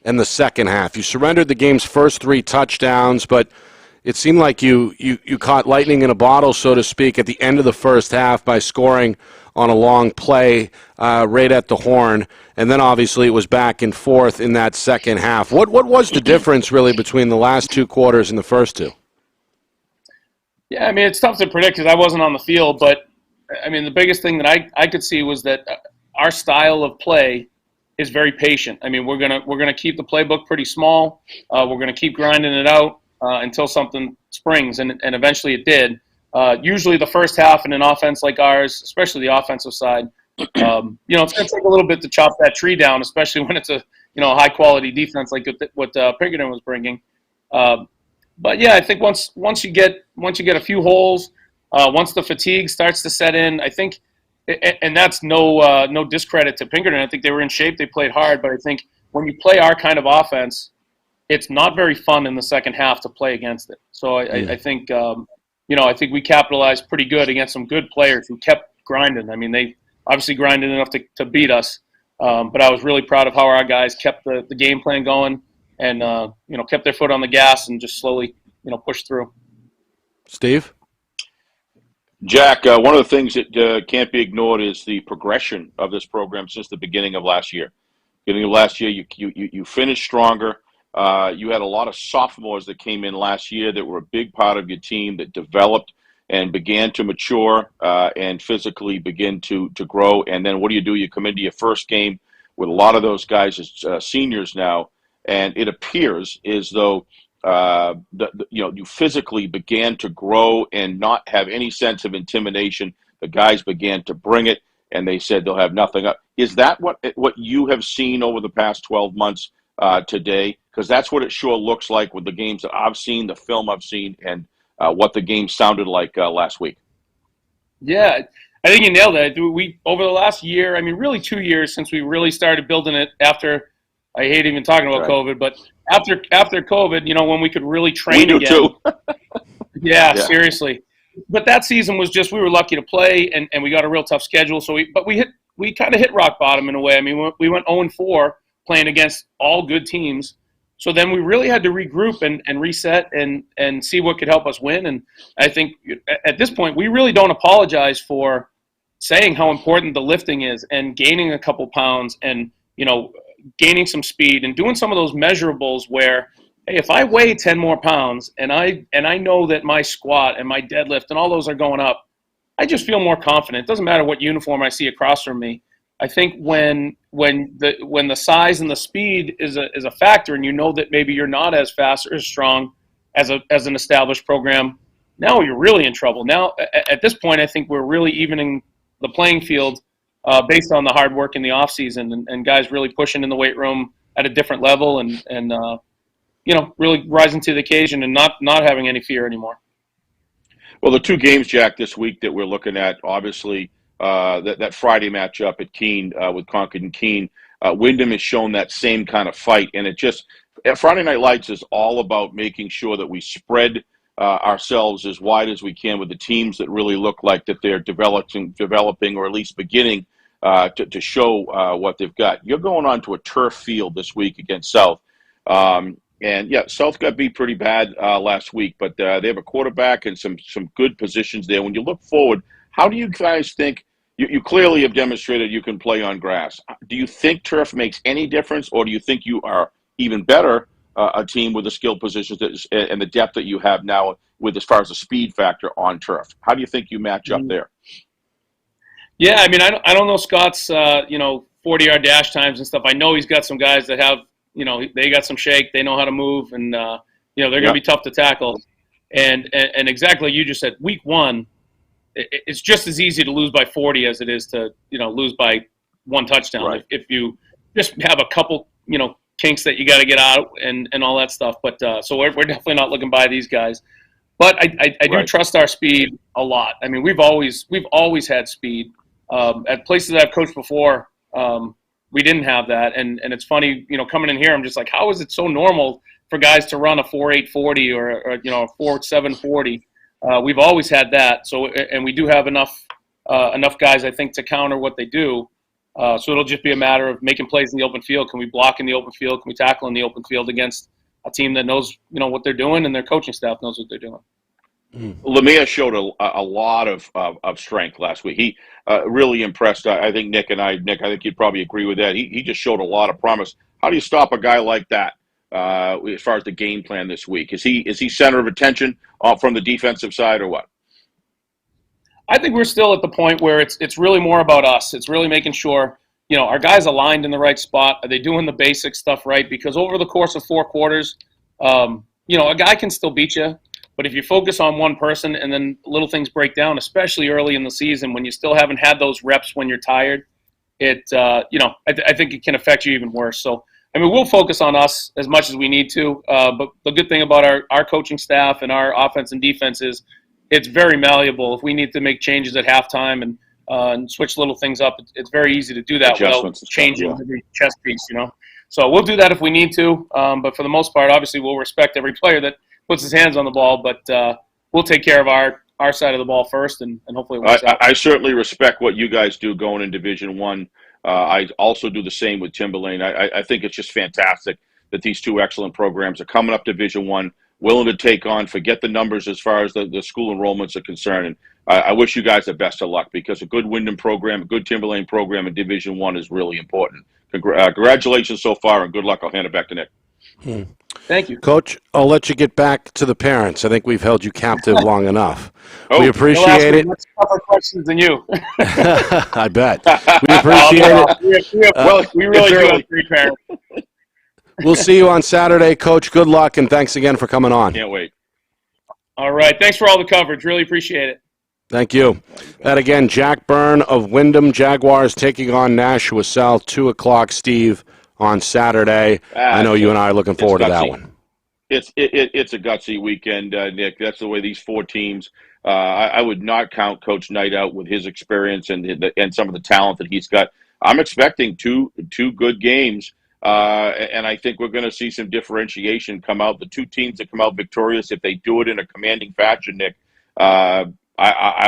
Speaker 1: and the second half? You surrendered the game's first 3 touchdowns, but it seemed like you caught lightning in a bottle, so to speak, at the end of the first half by scoring on a long play right at the horn, and then obviously it was back and forth in that second half. What was the difference really between the last 2 quarters and the first 2?
Speaker 6: Yeah, I mean, it's tough to predict because I wasn't on the field, but I mean, the biggest thing that I could see was that our style of play is very patient. I mean, we're gonna keep the playbook pretty small. We're gonna keep grinding it out until something springs, and eventually it did. Usually the first half in an offense like ours, especially the offensive side, it's going to take a little bit to chop that tree down, especially when it's a high quality defense like what Pinkerton was bringing. But yeah, I think once you get a few holes, once the fatigue starts to set in, I think, and that's no discredit to Pinkerton. I think they were in shape, they played hard, but I think when you play our kind of offense, it's not very fun in the second half to play against it. So I think I think we capitalized pretty good against some good players who kept grinding. I mean, they obviously grinded enough to beat us, but I was really proud of how our guys kept the game plan going and, kept their foot on the gas and just slowly, pushed through.
Speaker 1: Steve?
Speaker 2: Jack, one of the things that can't be ignored is the progression of this program since the beginning of last year. Beginning of last year, you finished stronger. You had a lot of sophomores that came in last year that were a big part of your team that developed and began to mature and physically begin to grow. And then what do? You come into your first game with a lot of those guys as seniors now, and it appears as though you physically began to grow and not have any sense of intimidation. The guys began to bring it, and they said they'll have nothing up. Is that what you have seen over the past 12 months today? Because that's what it sure looks like with the games that I've seen, the film I've seen, and what the game sounded like last week.
Speaker 6: Yeah, I think you nailed it. We over the last year, I mean, really 2 years since we really started building it after. I hate even talking about COVID, but after COVID, when we could really train
Speaker 2: we do
Speaker 6: again.
Speaker 2: Too.
Speaker 6: yeah, seriously. But that season was just we were lucky to play, and we got a real tough schedule. So we kind of hit rock bottom in a way. I mean, we went 0-4 playing against all good teams. So then we really had to regroup and reset and see what could help us win. And I think at this point, we really don't apologize for saying how important the lifting is and gaining a couple pounds and, gaining some speed and doing some of those measurables where, hey, if I weigh 10 more pounds and I know that my squat and my deadlift and all those are going up, I just feel more confident. It doesn't matter what uniform I see across from me. I think when the size and the speed is a factor, and you know that maybe you're not as fast or as strong as an established program, now you're really in trouble. Now at this point, I think we're really evening the playing field based on the hard work in the off season and guys really pushing in the weight room at a different level and really rising to the occasion and not having any fear anymore.
Speaker 2: Well, the two games, Jack, this week that we're looking at, obviously. That Friday matchup at Keene with Concord and Keene, Wyndham has shown that same kind of fight, and Friday Night Lights is all about making sure that we spread ourselves as wide as we can with the teams that really look like that they're developing or at least beginning to show what they've got. You're going on to a turf field this week against South. South got beat pretty bad last week, but they have a quarterback and some good positions there. When you look forward, how do you guys think? You clearly have demonstrated you can play on grass. Do you think turf makes any difference, or do you think you are even better a team with the skill positions and the depth that you have now with as far as the speed factor on turf? How do you think you match up there?
Speaker 6: Yeah, I mean, I don't know Scott's 40-yard dash times and stuff. I know he's got some guys that have they got some shake, they know how to move, and they're going to be tough to tackle. And exactly like you just said, week one. It's just as easy to lose by 40 as it is to, lose by one touchdown.
Speaker 2: Right.
Speaker 6: If you just have a couple, kinks that you got to get out and all that stuff. But so we're definitely not looking by these guys. But I do trust our speed a lot. I mean, we've always had speed. At places that I've coached before, we didn't have that. And it's funny, coming in here, I'm just like, how is it so normal for guys to run a 4.8 40 or a 4.7 40? We've always had that, and we do have enough guys, I think, to counter what they do. So it'll just be a matter of making plays in the open field. Can we block in the open field? Can we tackle in the open field against a team that knows, what they're doing, and their coaching staff knows what they're doing?
Speaker 2: Lemire showed a lot of strength last week. He really impressed. I think Nick, I think you'd probably agree with that. He just showed a lot of promise. How do you stop a guy like that? As far as the game plan this week, is he center of attention from the defensive side or what?
Speaker 6: I think we're still at the point where it's really more about us. It's really making sure our guys aligned in the right spot. Are they doing the basic stuff right? Because over the course of 4 quarters, a guy can still beat you, but if you focus on one person and then little things break down, especially early in the season when you still haven't had those reps when you're tired, I think it can affect you even worse. So. I mean, we'll focus on us as much as we need to, but the good thing about our coaching staff and our offense and defense is it's very malleable. If we need to make changes at halftime and switch little things up, it's very easy to do that without changing every chess piece, So we'll do that if we need to, but for the most part, obviously we'll respect every player that puts his hands on the ball, but we'll take care of our side of the ball first, and hopefully it works out.
Speaker 2: I certainly respect what you guys do going in Division One. I also do the same with Timberlane. I think it's just fantastic that these two excellent programs are coming up Division One, willing to take on, forget the numbers as far as the school enrollments are concerned. And I wish you guys the best of luck, because a good Wyndham program, a good Timberlane program in Division One is really important. Congratulations so far, and good luck. I'll hand it back to Nick.
Speaker 6: Thank you.
Speaker 1: Coach, I'll let you get back to the parents. I think we've held you captive long enough.
Speaker 2: Oh,
Speaker 1: we appreciate it.
Speaker 6: Much tougher questions than you.
Speaker 1: I bet. We appreciate it.
Speaker 6: We really do have 3 parents.
Speaker 1: We'll see you on Saturday, Coach. Good luck, and thanks again for coming on.
Speaker 2: Can't wait.
Speaker 6: All right. Thanks for all the coverage. Really appreciate it.
Speaker 1: Thank you. That again, Jack Byrne of Wyndham Jaguars taking on Nashua South, 2 o'clock, Steve, on Saturday. I know you and I are looking forward to that one.
Speaker 2: It's a gutsy weekend, Nick. That's the way these 4 teams. I would not count Coach Knight out with his experience and some of the talent that he's got. I'm expecting two good games, and I think we're going to see some differentiation come out. The 2 teams that come out victorious, if they do it in a commanding fashion, Nick, I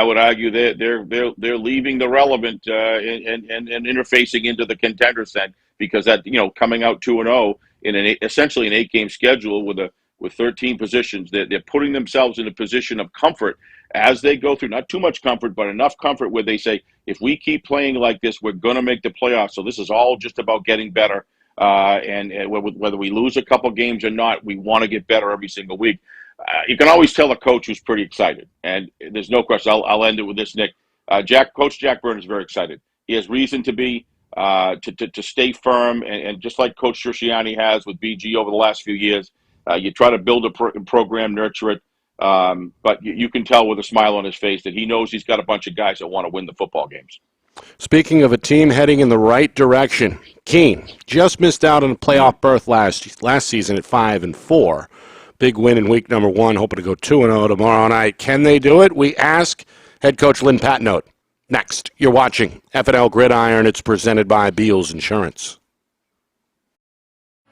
Speaker 2: would argue they're leaving the relevant and interfacing into the contender set, because that, coming out 2-0 in essentially an 8-game schedule with 13 positions, they're putting themselves in a position of comfort as they go through. Not too much comfort, but enough comfort where they say, if we keep playing like this, we're going to make the playoffs. So this is all just about getting better. And whether we lose a couple games or not, we want to get better every single week. You can always tell a coach who's pretty excited, and there's no question. I'll end it with this, Nick. Coach Jack Byrne is very excited. He has reason to be, to stay firm, and just like Coach Trisciani has with BG over the last few years, you try to build a program, nurture it, but you can tell with a smile on his face that he knows he's got a bunch of guys that want to win the football games.
Speaker 1: Speaking of a team heading in the right direction, Keene just missed out on a playoff berth last season at 5-4. Big win in week number 1, hoping to go 2-0 tomorrow night. Can they do it? We ask head coach Lynn Patnode. Next, you're watching FNL Gridiron. It's presented by Beals Insurance.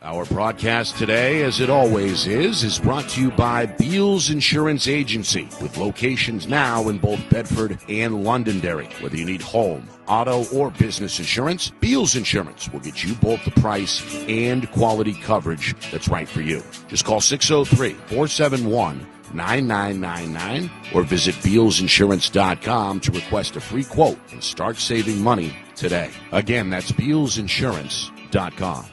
Speaker 4: Our broadcast today, as it always is brought to you by Beals Insurance Agency, with locations now in both Bedford and Londonderry. Whether you need home, auto, or business insurance, Beals Insurance will get you both the price and quality coverage that's right for you. Just call 603-471-9999 or visit BealsInsurance.com to request a free quote and start saving money today. Again, that's BealsInsurance.com.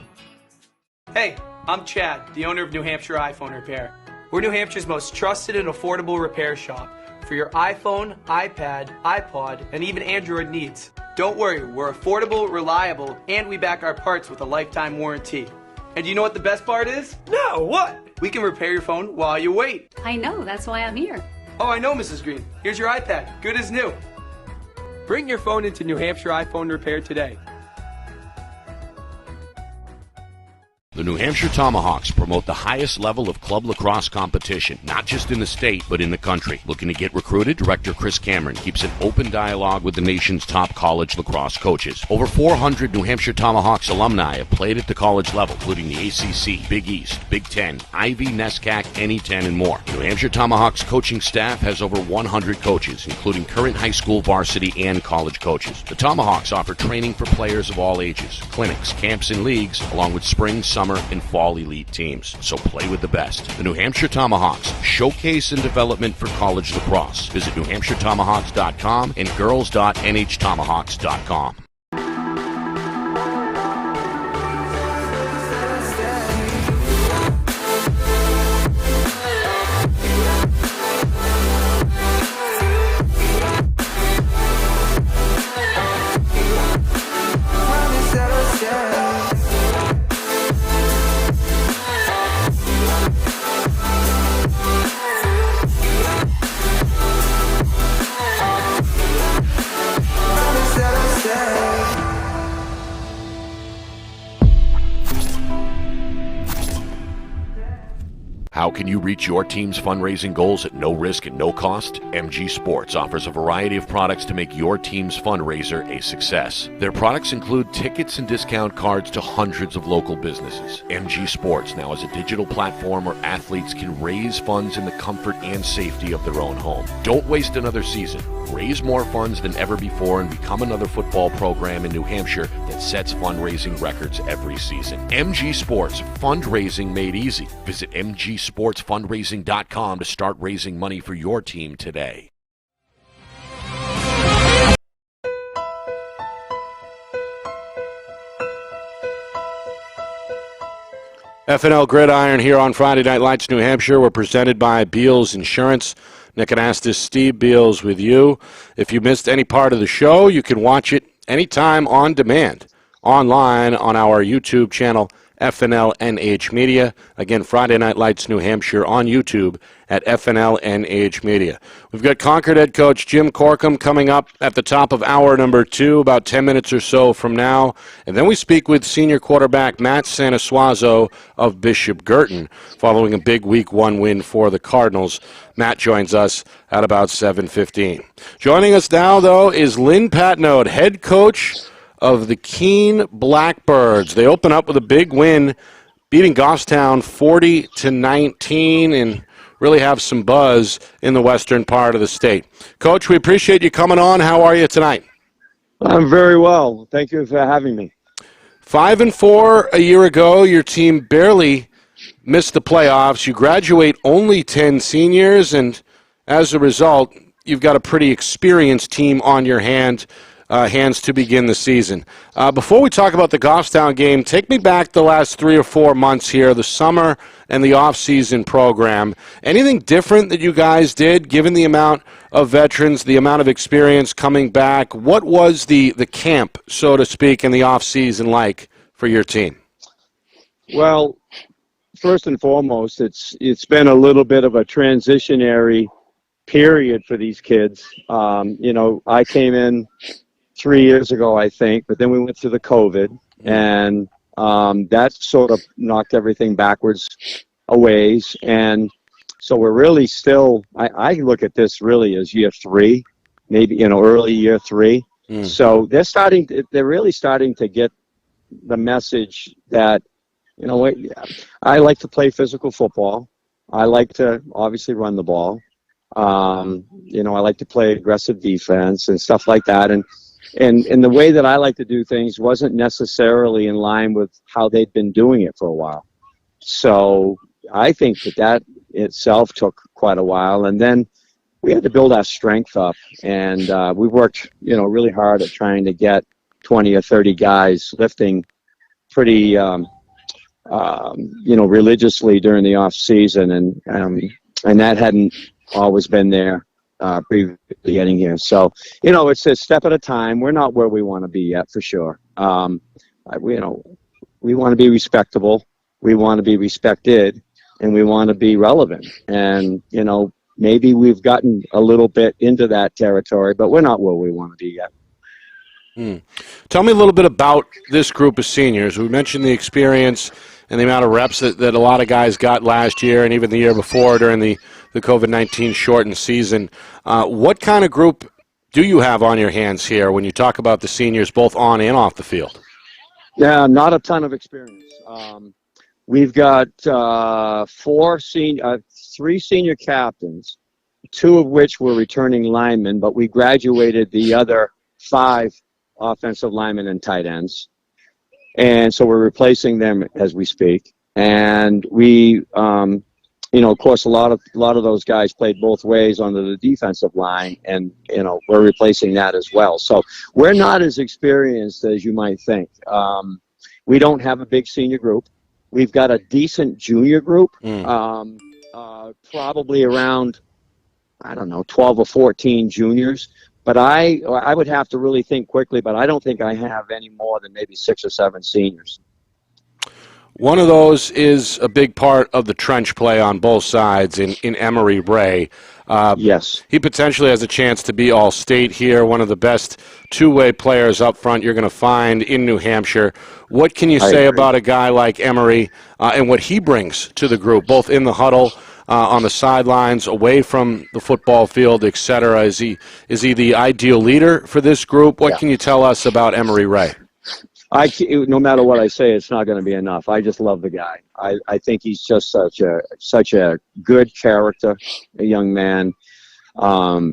Speaker 3: Hey, I'm Chad, the owner of New Hampshire iPhone Repair. We're New Hampshire's most trusted and affordable repair shop for your iPhone, iPad, iPod, and even Android needs. Don't worry, we're affordable, reliable, and we back our parts with a lifetime warranty. And do you know what the best part is? No, what? We can repair your phone while you wait.
Speaker 7: I know, that's why I'm here.
Speaker 3: Oh, I know, Mrs. Green. Here's your iPad, good as new. Bring your phone into New Hampshire iPhone Repair today.
Speaker 4: The New Hampshire Tomahawks promote the highest level of club lacrosse competition, not just in the state, but in the country. Looking to get recruited? Director Chris Cameron keeps an open dialogue with the nation's top college lacrosse coaches. Over 400 New Hampshire Tomahawks alumni have played at the college level, including the ACC, Big East, Big Ten, Ivy, NESCAC, NE10, and more. The New Hampshire Tomahawks coaching staff has over 100 coaches, including current high school, varsity, and college coaches. The Tomahawks offer training for players of all ages, clinics, camps, and leagues, along with spring, summer, and fall elite teams. So play with the best. The New Hampshire Tomahawks, showcase and development for college lacrosse. Visit NewHampshireTomahawks.com and girls.nhtomahawks.com.
Speaker 8: Yeah.
Speaker 4: How can you reach your team's fundraising goals at no risk and no cost? MG Sports offers a variety of products to make your team's fundraiser a success. Their products include tickets and discount cards to hundreds of local businesses. MG Sports now has a digital platform where athletes can raise funds in the comfort and safety of their own home. Don't waste another season. Raise more funds than ever before and become another football program in New Hampshire that sets fundraising records every season. MG Sports, fundraising made easy. Visit mgsportsfundraising.com to start raising money for your team today.
Speaker 1: FNL Gridiron here on Friday Night Lights, New Hampshire. We're presented by Beals Insurance. Nick Anastas, Steve Beals with you. If you missed any part of the show, you can watch it anytime on demand, online on our YouTube channel, FNLNH Media. Again, Friday Night Lights New Hampshire on YouTube at FNLNH Media. We've got Concord head coach Jim Corcom coming up at the top of hour number 2, about 10 minutes or so from now. And then we speak with senior quarterback Matt Saneswazzo of Bishop Girton, following a big Week 1 win for the Cardinals. Matt joins us at about 7:15. Joining us now, though, is Lynn Patnode, head coach of the Keene Blackbirds. They open up with a big win, beating Goffstown 40-19, and really have some buzz in the western part of the state. Coach, we appreciate you coming on. How are you tonight?
Speaker 7: I'm very well. Thank you for having me.
Speaker 1: 5-4 a year ago. Your team barely missed the playoffs. You graduate only 10 seniors, and as a result, you've got a pretty experienced team on your hands to begin the season. Before we talk about the Goffstown game, take me back the last 3 or 4 months here, the summer and the off-season program. Anything different that you guys did, given the amount of veterans, the amount of experience coming back? What was the camp, so to speak, in the off-season like for your team?
Speaker 7: Well, first and foremost, it's been a little bit of a transitionary period for these kids. I came in 3 years ago, I think, but then we went through the COVID, and that sort of knocked everything backwards a ways. And so we're really still, I look at this really as year 3, maybe, early year 3. So they're really starting to get the message that, I like to play physical football. I like to obviously run the ball. I like to play aggressive defense and stuff like that. And the way that I like to do things wasn't necessarily in line with how they'd been doing it for a while. So I think that itself took quite a while. And then we had to build our strength up. And we worked, really hard at trying to get 20 or 30 guys lifting pretty, religiously during the off season. And that hadn't always been there. Previously getting here. So, it's a step at a time. We're not where we want to be yet, for sure. We want to be respectable. We want to be respected, and we want to be relevant. And, maybe we've gotten a little bit into that territory, but we're not where we want to be yet.
Speaker 1: Tell me a little bit about this group of seniors. We mentioned the experience and the amount of reps that a lot of guys got last year and even the year before during the COVID-19 shortened season. What kind of group do you have on your hands here when you talk about the seniors both on and off the field?
Speaker 7: Yeah, not a ton of experience. We've got 3 senior captains, 2 of which were returning linemen, but we graduated the other 5 offensive linemen and tight ends. And so we're replacing them as we speak. And we, of course, a lot of those guys played both ways on the defensive line, and, we're replacing that as well. So we're not as experienced as you might think. We don't have a big senior group. We've got a decent junior group, probably around, 12 or 14 juniors. But I would have to really think quickly, but I don't think I have any more than maybe 6 or 7 seniors.
Speaker 1: One of those is a big part of the trench play on both sides in Emory Ray.
Speaker 7: Yes.
Speaker 1: He potentially has a chance to be all-state here, one of the best two-way players up front you're going to find in New Hampshire. What can you say about a guy like Emory and what he brings to the group, both in the huddle, on the sidelines, away from the football field, et cetera? Is he the ideal leader for this group? What can you tell us about Emory Ray?
Speaker 7: No matter what I say, it's not going to be enough. I just love the guy. I think he's just such a good character, a young man.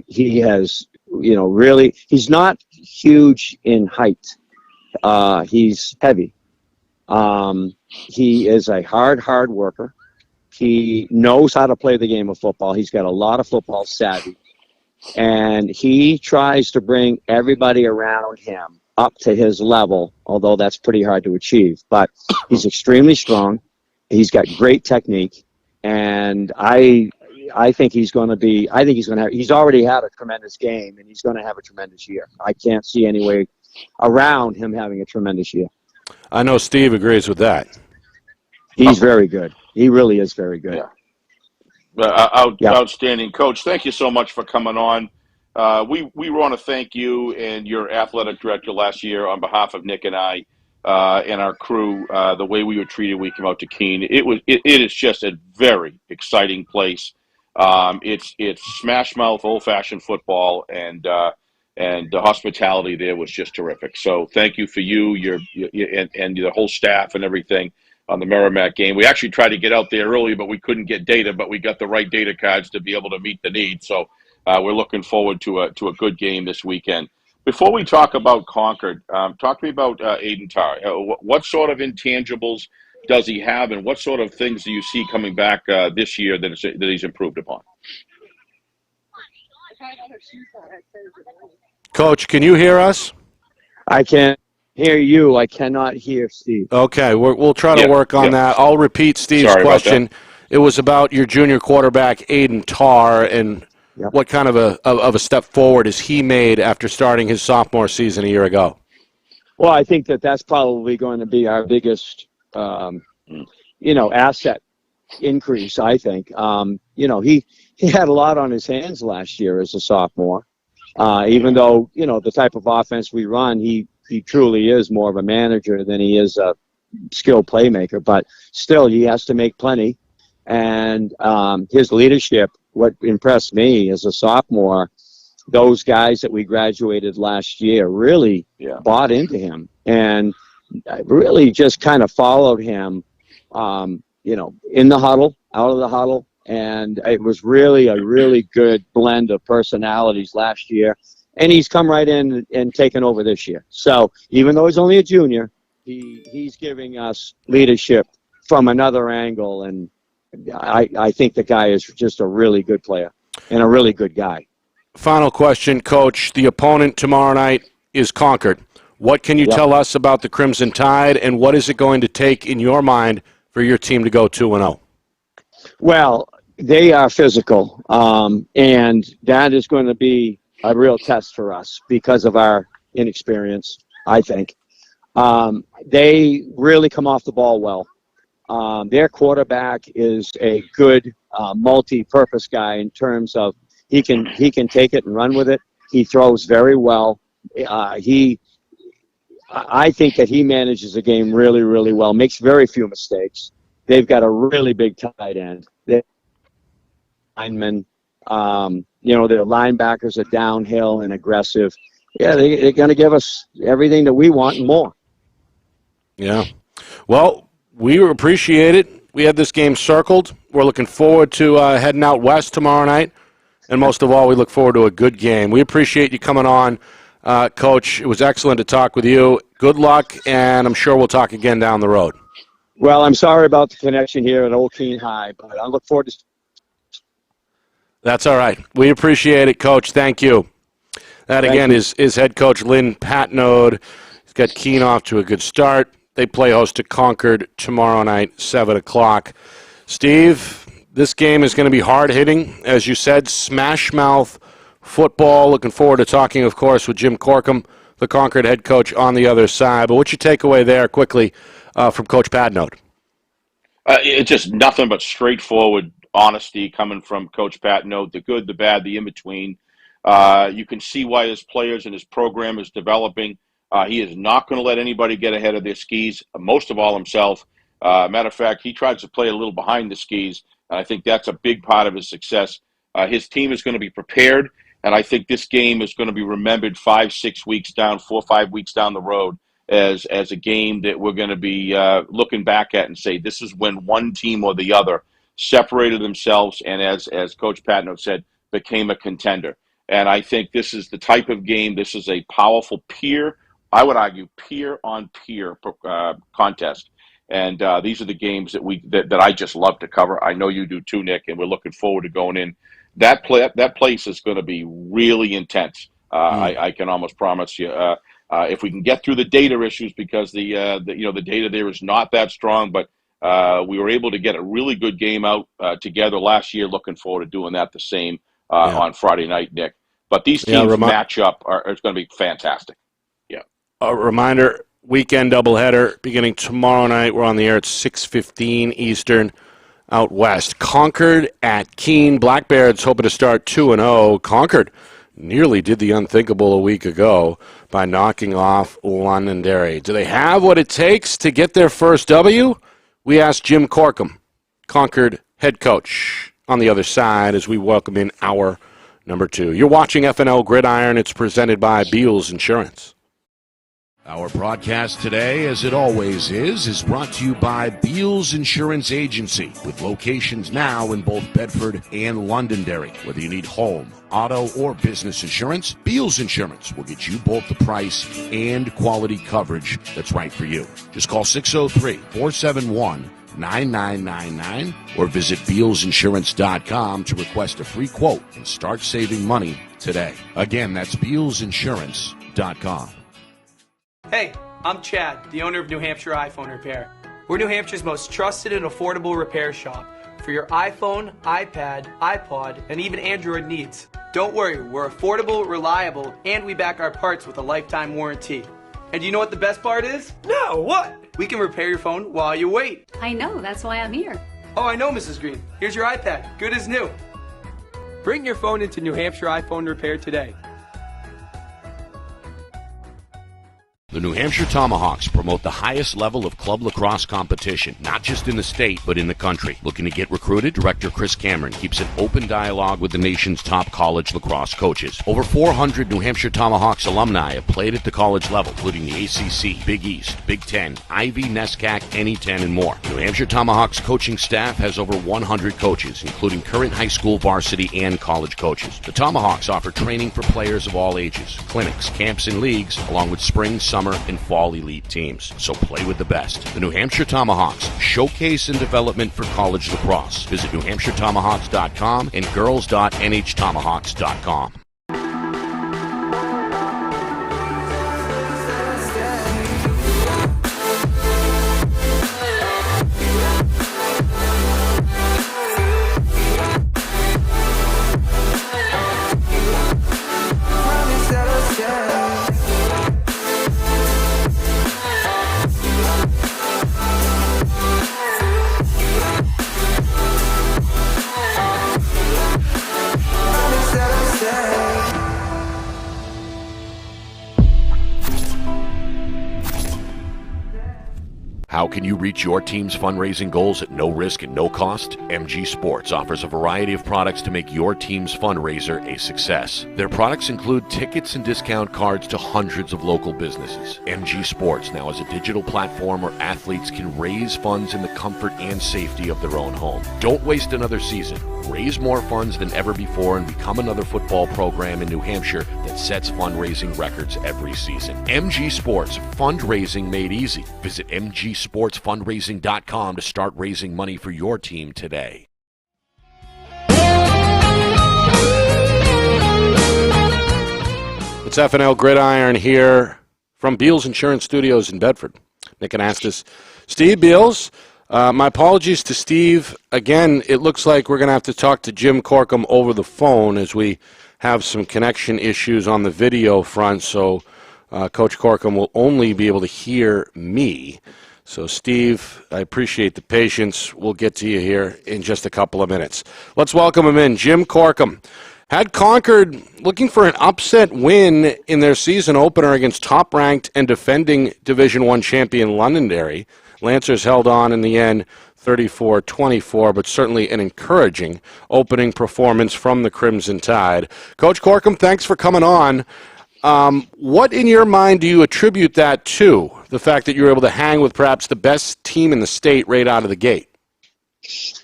Speaker 7: He has, really, he's not huge in height. He's heavy. He is a hard worker. He knows how to play the game of football. He's got a lot of football savvy. And he tries to bring everybody around him up to his level, although that's pretty hard to achieve. But he's extremely strong. He's got great technique, and I think he's going to be. I think he's already had a tremendous game, and he's going to have a tremendous year. I can't see any way around him having a tremendous year.
Speaker 1: I know Steve agrees with that.
Speaker 7: He's very good. He really is very good.
Speaker 2: Outstanding, Coach. Thank you so much for coming on. We want to thank you and your athletic director last year on behalf of Nick and I and our crew. The way we were treated, we came out to Keene. It is just a very exciting place. It's smash mouth, old fashioned football, and the hospitality there was just terrific. So thank you for and the whole staff and everything on the Merrimack game. We actually tried to get out there early, but we couldn't get data. But we got the right data cards to be able to meet the need. So. We're looking forward to a good game this weekend. Before we talk about Concord, talk to me about Aiden Tarr. What sort of intangibles does he have, and what sort of things do you see coming back this year that he's improved upon?
Speaker 1: Coach, can you hear us?
Speaker 7: I can hear you. I cannot hear Steve.
Speaker 1: Okay, we'll try to work on that. I'll repeat Steve's question. It was about your junior quarterback, Aiden Tarr, and what kind of a step forward has he made after starting his sophomore season a year ago?
Speaker 7: Well, I think that's probably going to be our biggest, asset increase. I think, he had a lot on his hands last year as a sophomore. Even though the type of offense we run, he truly is more of a manager than he is a skilled playmaker. But still, he has to make plenty, and his leadership. What impressed me as a sophomore, those guys that we graduated last year really bought into him and really just kind of followed him, in the huddle, out of the huddle. And it was really a really good blend of personalities last year. And he's come right in and taken over this year. So even though he's only a junior, he's giving us leadership from another angle, and I think the guy is just a really good player and a really good guy.
Speaker 1: Final question, Coach. The opponent tomorrow night is Concord. What can you tell us about the Crimson Tide, and what is it going to take in your mind for your team to go 2-0?
Speaker 7: Well, they are physical, and that is going to be a real test for us because of our inexperience, I think. They really come off the ball well. Their quarterback is a good multi-purpose guy in terms of he can take it and run with it. He throws very well. I think that he manages the game really, really well. Makes very few mistakes. They've got a really big tight end. Their linemen, their linebackers are downhill and aggressive. Yeah, they're going to give us everything that we want and more.
Speaker 1: Yeah. Well, we appreciate it. We had this game circled. We're looking forward to heading out west tomorrow night. And most of all, we look forward to a good game. We appreciate you coming on, Coach. It was excellent to talk with you. Good luck, and I'm sure we'll talk again down the road.
Speaker 7: Well, I'm sorry about the connection here at Old Keene High, but I look forward to.
Speaker 1: That's all right. We appreciate it, Coach. Thank you. That, again, is head coach Lynn Patnode. He's got Keene off to a good start. They play host to Concord tomorrow night, 7 o'clock. Steve, this game is going to be hard-hitting. As you said, smash-mouth football. Looking forward to talking, of course, with Jim Corcom, the Concord head coach, on the other side. But what's your takeaway there quickly from Coach Patnode?
Speaker 2: It's just nothing but straightforward honesty coming from Coach Patnode, the good, the bad, the in between. You can see why his players and his program is developing. He is not going to let anybody get ahead of their skis, most of all himself. Matter of fact, he tries to play a little behind the skis, and I think that's a big part of his success. His team is going to be prepared, and I think this game is going to be remembered 5-6 weeks down, 4 or 5 weeks down the road as a game that we're going to be looking back at and say this is when one team or the other separated themselves and, as Coach Patnode said, became a contender. And I think this is the type of game. This is a powerful peer, I would argue, peer-on-peer contest. And these are the games that I just love to cover. I know you do too, Nick, and we're looking forward to going in. That place is going to be really intense. I can almost promise you. If we can get through the data issues, because the data there is not that strong, but we were able to get a really good game out together last year. Looking forward to doing that the same on Friday night, Nick. But these teams match up. It's going to be fantastic. Yeah.
Speaker 1: A reminder: weekend doubleheader beginning tomorrow night. We're on the air at 6:15 Eastern. Out west, Concord at Keene. Black Bears hoping to start 2-0. Concord nearly did the unthinkable a week ago by knocking off Londonderry. Do they have what it takes to get their first W? We asked Jim Corcom, Concord head coach, on the other side as we welcome in hour number 2. You're watching FNL Gridiron. It's presented by Beals Insurance.
Speaker 4: Our broadcast today, as it always is brought to you by Beals Insurance Agency, with locations now in both Bedford and Londonderry. Whether you need home, auto, or business insurance, Beals Insurance will get you both the price and quality coverage that's right for you. Just call 603-471-9999 or visit BealsInsurance.com to request a free quote and start saving money today. Again, that's BealsInsurance.com.
Speaker 3: Hey, I'm Chad, the owner of New Hampshire iPhone Repair. We're New Hampshire's most trusted and affordable repair shop for your iPhone, iPad, iPod, and even Android needs. Don't worry, we're affordable, reliable, and we back our parts with a lifetime warranty. And do you know what the best part is? No, what? We can repair your phone while you wait.
Speaker 8: I know, that's why I'm here.
Speaker 3: Oh, I know, Mrs. Green. Here's your iPad, good as new. Bring your phone into New Hampshire iPhone Repair today.
Speaker 4: The New Hampshire Tomahawks promote the highest level of club lacrosse competition, not just in the state, but in the country. Looking to get recruited? Director Chris Cameron keeps an open dialogue with the nation's top college lacrosse coaches. Over 400 New Hampshire Tomahawks alumni have played at the college level, including the ACC, Big East, Big Ten, Ivy, NESCAC, NE10, and more. New Hampshire Tomahawks coaching staff has over 100 coaches, including current high school, varsity, and college coaches. The Tomahawks offer training for players of all ages, clinics, camps, and leagues, along with spring, summer, and fall elite teams. So play with the best. The New Hampshire Tomahawks, showcase and development for college lacrosse. Visit NewHampshireTomahawks.com and girls.nhtomahawks.com. How can you reach your team's fundraising goals at no risk and no cost? MG Sports offers a variety of products to make your team's fundraiser a success. Their products include tickets and discount cards to hundreds of local businesses. MG Sports now has a digital platform where athletes can raise funds in the comfort and safety of their own home. Don't waste another season. Raise more funds than ever before and become another football program in New Hampshire that sets fundraising records every season. MG Sports, fundraising made easy. Visit mgsportsfundraising.com to start raising money for your team today.
Speaker 1: It's FNL Gridiron here from Beals Insurance Studios in Bedford. Nick Anastas, Steve Beals. My apologies to Steve. Again, it looks like we're going to have to talk to Jim Corcom over the phone as we have some connection issues on the video front, so Coach Corcom will only be able to hear me. So, Steve, I appreciate the patience. We'll get to you here in just a couple of minutes. Let's welcome him in. Jim Corcom had Concord looking for an upset win in their season opener against top-ranked and defending Division I champion Londonderry. Lancers held on in the end 34-24, but certainly an encouraging opening performance from the Crimson Tide. Coach Corcom, thanks for coming on. What in your mind do you attribute that to, the fact that you were able to hang with perhaps the best team in the state right out of the gate?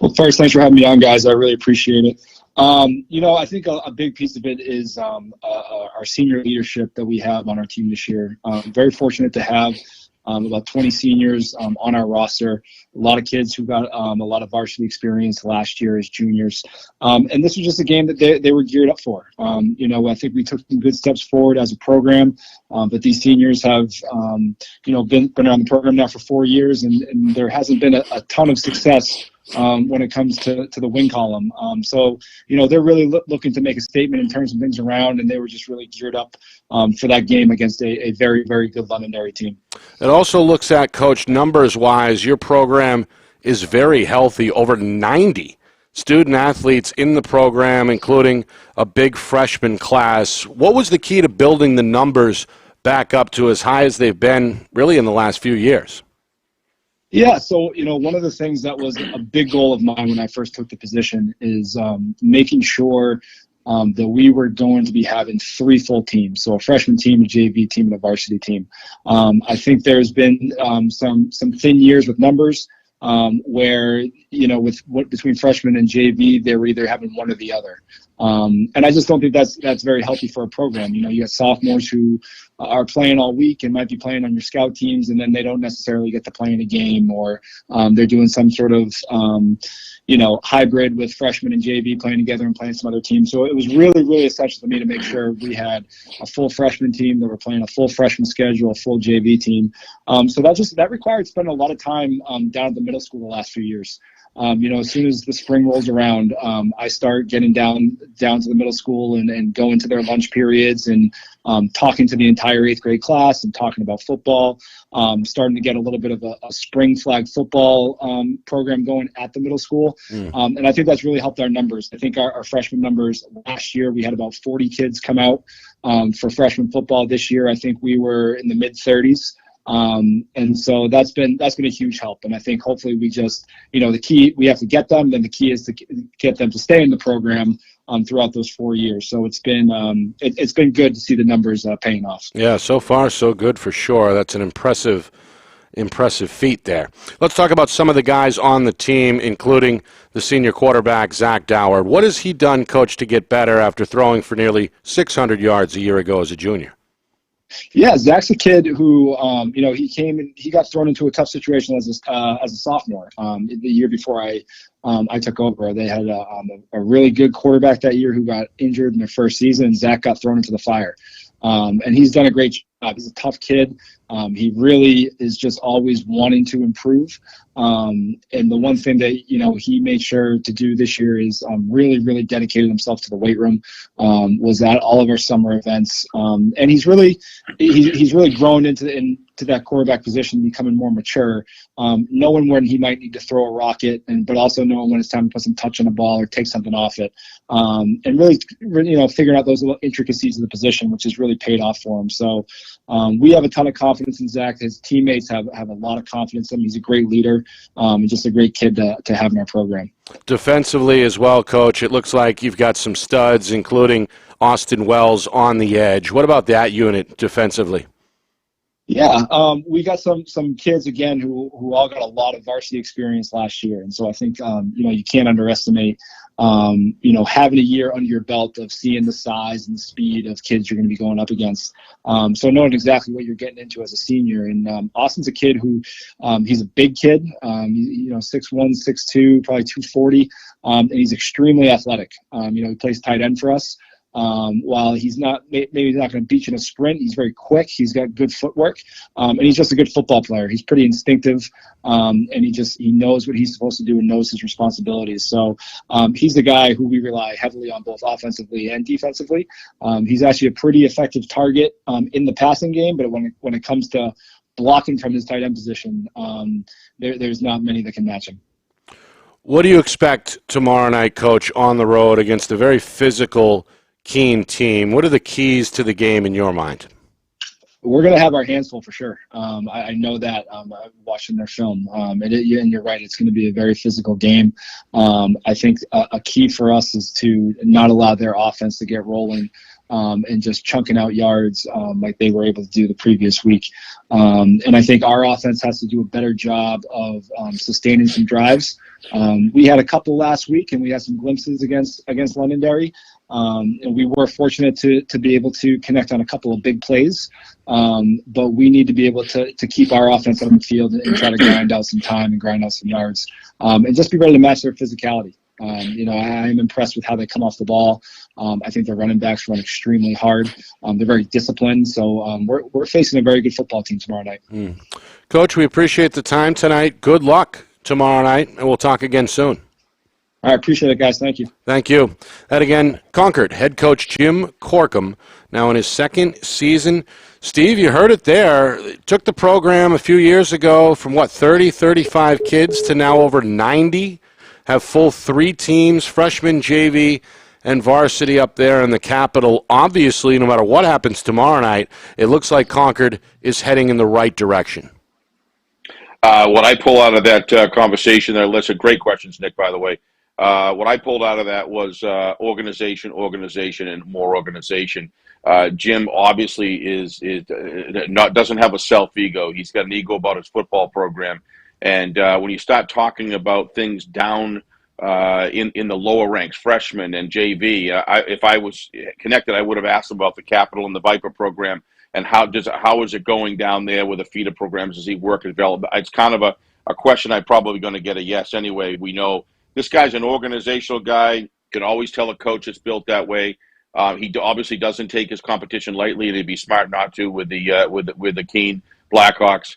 Speaker 8: Well, first, thanks for having me on, guys. I really appreciate it. I think a big piece of it is our senior leadership that we have on our team this year. Very fortunate to have about 20 seniors on our roster, a lot of kids who got a lot of varsity experience last year as juniors. And this was just a game that they were geared up for. I think we took some good steps forward as a program, but these seniors have, been around the program now for 4 years, and there hasn't been a ton of success when it comes to the win column. They're really looking to make a statement and turn some things around, and they were just really geared up for that game against a very, very good Londonderry team.
Speaker 1: It also looks at, Coach, numbers-wise, your program is very healthy, over 90 student-athletes in the program, including a big freshman class. What was the key to building the numbers back up to as high as they've been really in the last few years?
Speaker 8: Yeah, so, one of the things that was a big goal of mine when I first took the position is making sure that we were going to be having 3 full teams, so a freshman team, a JV team, and a varsity team. I think there's been some thin years with numbers where, between freshman and JV, they were either having one or the other. And I just don't think that's very healthy for a program. You got sophomores who are playing all week and might be playing on your scout teams, and then they don't necessarily get to play in a game, or they're doing some sort of, hybrid with freshmen and JV playing together and playing some other teams. So it was really, really essential to me to make sure we had a full freshman team, that were playing a full freshman schedule, a full JV team. So that required spending a lot of time down at the middle school the last few years. As soon as the spring rolls around, I start getting down to the middle school and going to their lunch periods and talking to the entire 8th grade class and talking about football, starting to get a little bit of a spring flag football program going at the middle school. And I think that's really helped our numbers. I think our freshman numbers last year, we had about 40 kids come out for freshman football. This year, I think we were in the mid-30s. And so that's been a huge help. And I think hopefully we just, the key, we have to get them, then the key is to get them to stay in the program throughout those 4 years. So it's been good to see the numbers paying off.
Speaker 1: Yeah, so far so good for sure. That's an impressive feat there. Let's talk about some of the guys on the team, including the senior quarterback, Zach Dower. What has he done, Coach, to get better after throwing for nearly 600 yards a year ago as a junior?
Speaker 8: Yeah, Zach's a kid who, he got thrown into a tough situation as a sophomore. The year before I took over, they had a really good quarterback that year who got injured in their first season, and Zach got thrown into the fire. And he's done a great job. He's a tough kid. He really is just always wanting to improve. And the one thing that, he made sure to do this year is really, really dedicated himself to the weight room, was at all of our summer events. And he's really grown into that quarterback position, becoming more mature, knowing when he might need to throw a rocket, but also knowing when it's time to put some touch on the ball or take something off it. And really, figuring out those little intricacies of the position, which has really paid off for him. So we have a ton of confidence in Zach. His teammates have a lot of confidence in him. He's a great leader, and just a great kid to have in our program. Defensively as well, Coach, it looks like you've got some studs, including Austin Wells on the edge. What about that unit defensively? Yeah, we got some kids, again, who all got a lot of varsity experience last year. And so I think, you can't underestimate, having a year under your belt of seeing the size and the speed of kids you're going to be going up against. So knowing exactly what you're getting into as a senior. And Austin's a kid who, he's a big kid, 6'1", 6'2", probably 240, and he's extremely athletic. He plays tight end for us. While he's not, maybe he's not going to beat you in a sprint, he's very quick. He's got good footwork, and he's just a good football player. He's pretty instinctive, and he knows what he's supposed to do and knows his responsibilities. So he's the guy who we rely heavily on both offensively and defensively. He's actually a pretty effective target in the passing game, but when it comes to blocking from his tight end position, there's not many that can match him.
Speaker 1: What do you expect tomorrow night, Coach, on the road against a very physical, keen team? What are the keys to the game in your mind?
Speaker 8: We're going to have our hands full for sure. I know that watching their film. And you're right, it's going to be a very physical game. I think a key for us is to not allow their offense to get rolling and just chunking out yards like they were able to do the previous week. And I think our offense has to do a better job of sustaining some drives. We had a couple last week, and we had some glimpses against Londonderry. And we were fortunate to be able to connect on a couple of big plays. But we need to be able to keep our offense on the field and try to grind out some time and grind out some yards and just be ready to match their physicality. I'm impressed with how they come off the ball. I think their running backs run extremely hard. They're very disciplined. So we're facing a very good football team tomorrow night.
Speaker 1: Coach, we appreciate the time tonight. Good luck tomorrow night, and we'll talk again soon.
Speaker 8: All right, appreciate it, guys. Thank you.
Speaker 1: Thank you. That again, Concord head coach Jim Corcom, now in his second season. Steve, you heard it there. Took the program a few years ago from, 30, 35 kids to now over 90. Have full 3 teams, freshman, JV, and varsity up there in the capital. Obviously, no matter what happens tomorrow night, it looks like Concord is heading in the right direction.
Speaker 2: What I pull out of that conversation there, listen, great questions, Nick, by the way. What I pulled out of that was organization, and more organization. Jim obviously doesn't have a self-ego. He's got an ego about his football program. And when you start talking about things down in the lower ranks, freshmen and JV, if I was connected, I would have asked him about the Capital and the Viper program and how is it going down there with the feeder programs? Does he work and develop? It's kind of a question I'm probably going to get a yes anyway. We know this guy's an organizational guy. Can always tell a coach it's built that way. He obviously doesn't take his competition lightly, and he'd be smart not to with the Keene Blackhawks.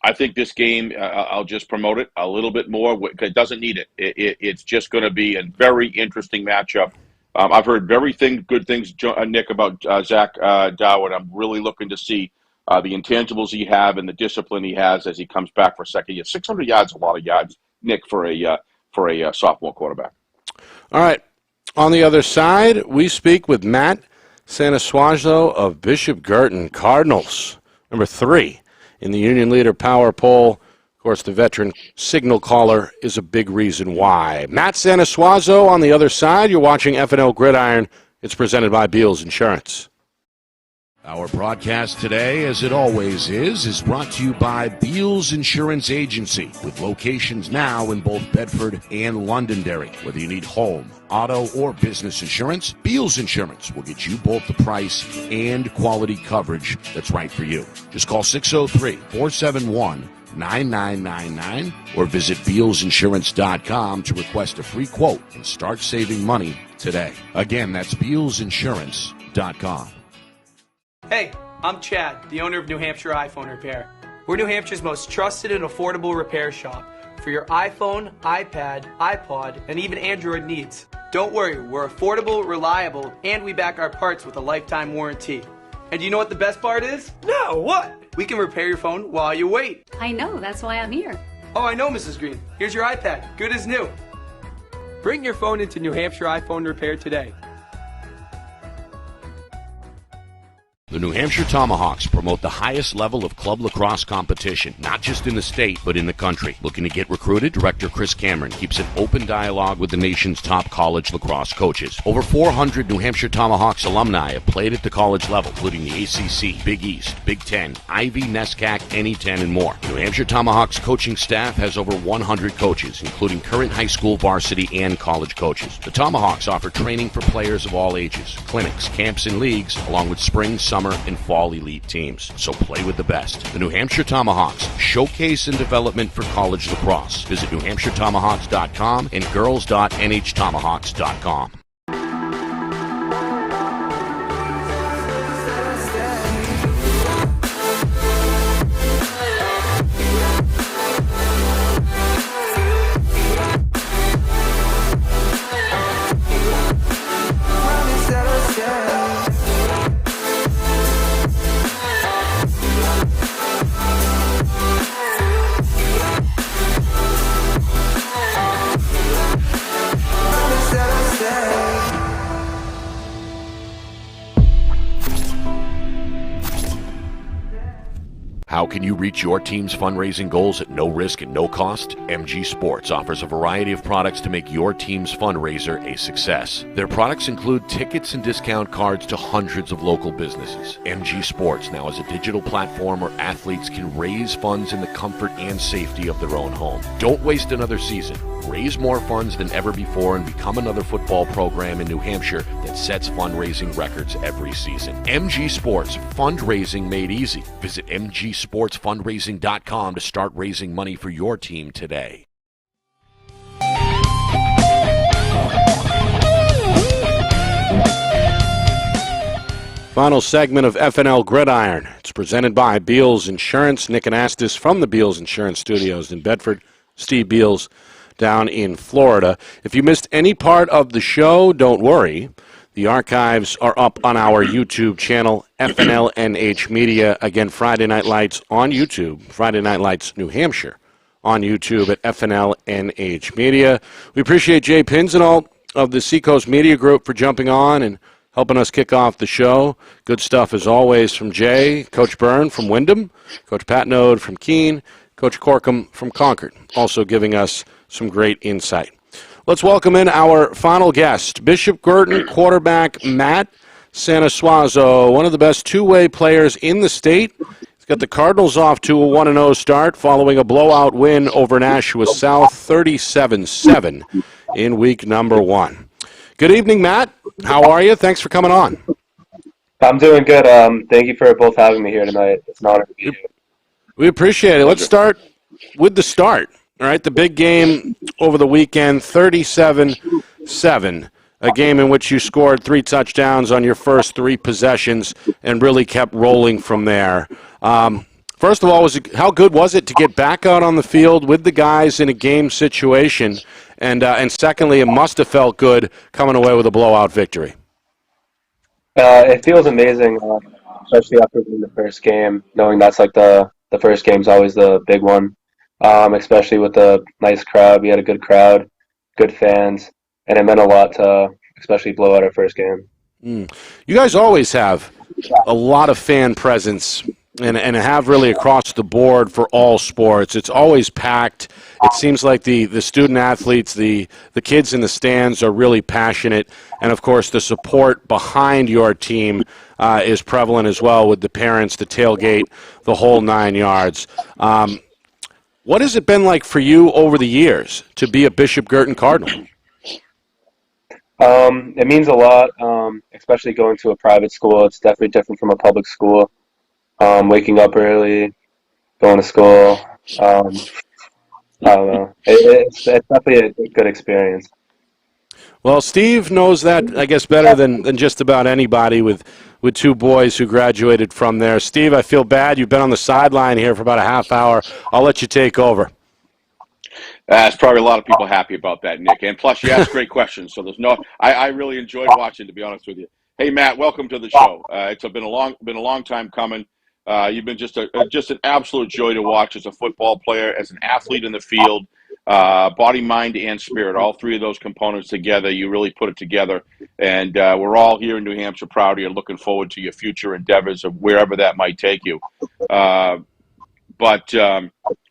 Speaker 2: I think this game, I'll just promote it a little bit more. It doesn't need it. It's just going to be a very interesting matchup. I've heard very good things, Nick, about Zach Dowd. I'm really looking to see the intangibles he have and the discipline he has as he comes back for a second year. 600 yards, a lot of yards, Nick, for a sophomore quarterback. All
Speaker 1: right. On the other side, we speak with Matt Saneswazzo of Bishop Girton Cardinals, number 3 in the Union Leader Power Poll. Of course, the veteran signal caller is a big reason why. Matt Saneswazzo on the other side. You're watching FNL Gridiron. It's presented by Beals Insurance.
Speaker 4: Our broadcast today, as it always is brought to you by Beals Insurance Agency, with locations now in both Bedford and Londonderry. Whether you need home, auto, or business insurance, Beals Insurance will get you both the price and quality coverage that's right for you. Just call 603-471-9999 or visit BealsInsurance.com to request a free quote and start saving money today. Again, that's BealsInsurance.com.
Speaker 3: Hey, I'm Chad, the owner of New Hampshire iPhone Repair. We're New Hampshire's most trusted and affordable repair shop for your iPhone, iPad, iPod, and even Android needs. Don't worry, we're affordable, reliable, and we back our parts with a lifetime warranty. And you know what the best part is? No, what? We can repair your phone while you wait.
Speaker 9: I know, that's why I'm here.
Speaker 3: Oh, I know, Mrs. Green. Here's your iPad, good as new. Bring your phone into New Hampshire iPhone Repair today.
Speaker 4: The New Hampshire Tomahawks promote the highest level of club lacrosse competition, not just in the state, but in the country. Looking to get recruited? Director Chris Cameron keeps an open dialogue with the nation's top college lacrosse coaches. Over 400 New Hampshire Tomahawks alumni have played at the college level, including the ACC, Big East, Big Ten, Ivy, NESCAC, NE10, and more. The New Hampshire Tomahawks coaching staff has over 100 coaches, including current high school, varsity, and college coaches. The Tomahawks offer training for players of all ages, clinics, camps, and leagues, along with spring, summer, and fall elite teams. So play with the best. The New Hampshire Tomahawks, showcase and development for college lacrosse. Visit NewHampshireTomahawks.com and girls.nhtomahawks.com. can you reach your team's fundraising goals at no risk and no cost? MG Sports offers a variety of products to make your team's fundraiser a success. Their products include tickets and discount cards to hundreds of local businesses. MG Sports now has a digital platform where athletes can raise funds in the comfort and safety of their own home. Don't waste another season. Raise more funds than ever before and become another football program in New Hampshire that sets fundraising records every season. MG Sports, fundraising made easy. Visit mgsportsfundraising.com to start raising money for your team today.
Speaker 1: Final segment of FNL Gridiron. It's presented by Beals Insurance. Nick Anastas from the Beals Insurance Studios in Bedford. Steve Beals down in Florida. If you missed any part of the show, don't worry. The archives are up on our YouTube channel, FNLNH Media. Again, Friday Night Lights on YouTube. Friday Night Lights New Hampshire on YouTube at FNLNH Media. We appreciate Jay Pinzenalt of the Seacoast Media Group for jumping on and helping us kick off the show. Good stuff as always from Jay, Coach Byrne from Wyndham, Coach Patnode from Keene, Coach Corcom from Concord, also giving us some great insight. Let's welcome in our final guest, Bishop Guertin quarterback Matt Saneswazzo, one of the best two-way players in the state. He's got the Cardinals off to a 1-0 start following a blowout win over Nashua South, 37-7 in week number 1. Good evening, Matt. How are you? Thanks for coming on.
Speaker 9: I'm doing good. Thank you for both having me here tonight. It's an honor to be here.
Speaker 1: We appreciate it. Let's start with the start. All right, the big game over the weekend, 37-7, a game in which you scored 3 touchdowns on your first 3 possessions and really kept rolling from there. First of all, how good was it to get back out on the field with the guys in a game situation? And secondly, it must have felt good coming away with a blowout victory.
Speaker 9: It feels amazing, especially after winning the first game, knowing that's like the first game's always the big one. Especially with a nice crowd. We had a good crowd, good fans, and it meant a lot to especially blow out our first game.
Speaker 1: You guys always have a lot of fan presence and have really across the board for all sports. It's always packed. It seems like the student athletes, the kids in the stands are really passionate. And, of course, the support behind your team is prevalent as well with the parents, the tailgate, the whole 9 yards. What has it been like for you over the years to be a Bishop Guertin Cardinal?
Speaker 9: It means a lot, especially going to a private school. It's definitely different from a public school. Waking up early, going to school. I don't know. It's definitely a good experience.
Speaker 1: Well, Steve knows that, I guess, better than just about anybody with 2 boys who graduated from there. Steve, I feel bad. You've been on the sideline here for about a half hour. I'll let you take over.
Speaker 2: There's probably a lot of people happy about that, Nick. And plus, you asked great questions, so there's no. I really enjoyed watching, to be honest with you. Hey, Matt, welcome to the show. It's been a long time coming. You've been just an absolute joy to watch as a football player, as an athlete in the field. Body, mind, and spirit, all 3 of those components together, you really put it together. And we're all here in New Hampshire proud of you, looking forward to your future endeavors of wherever that might take you. But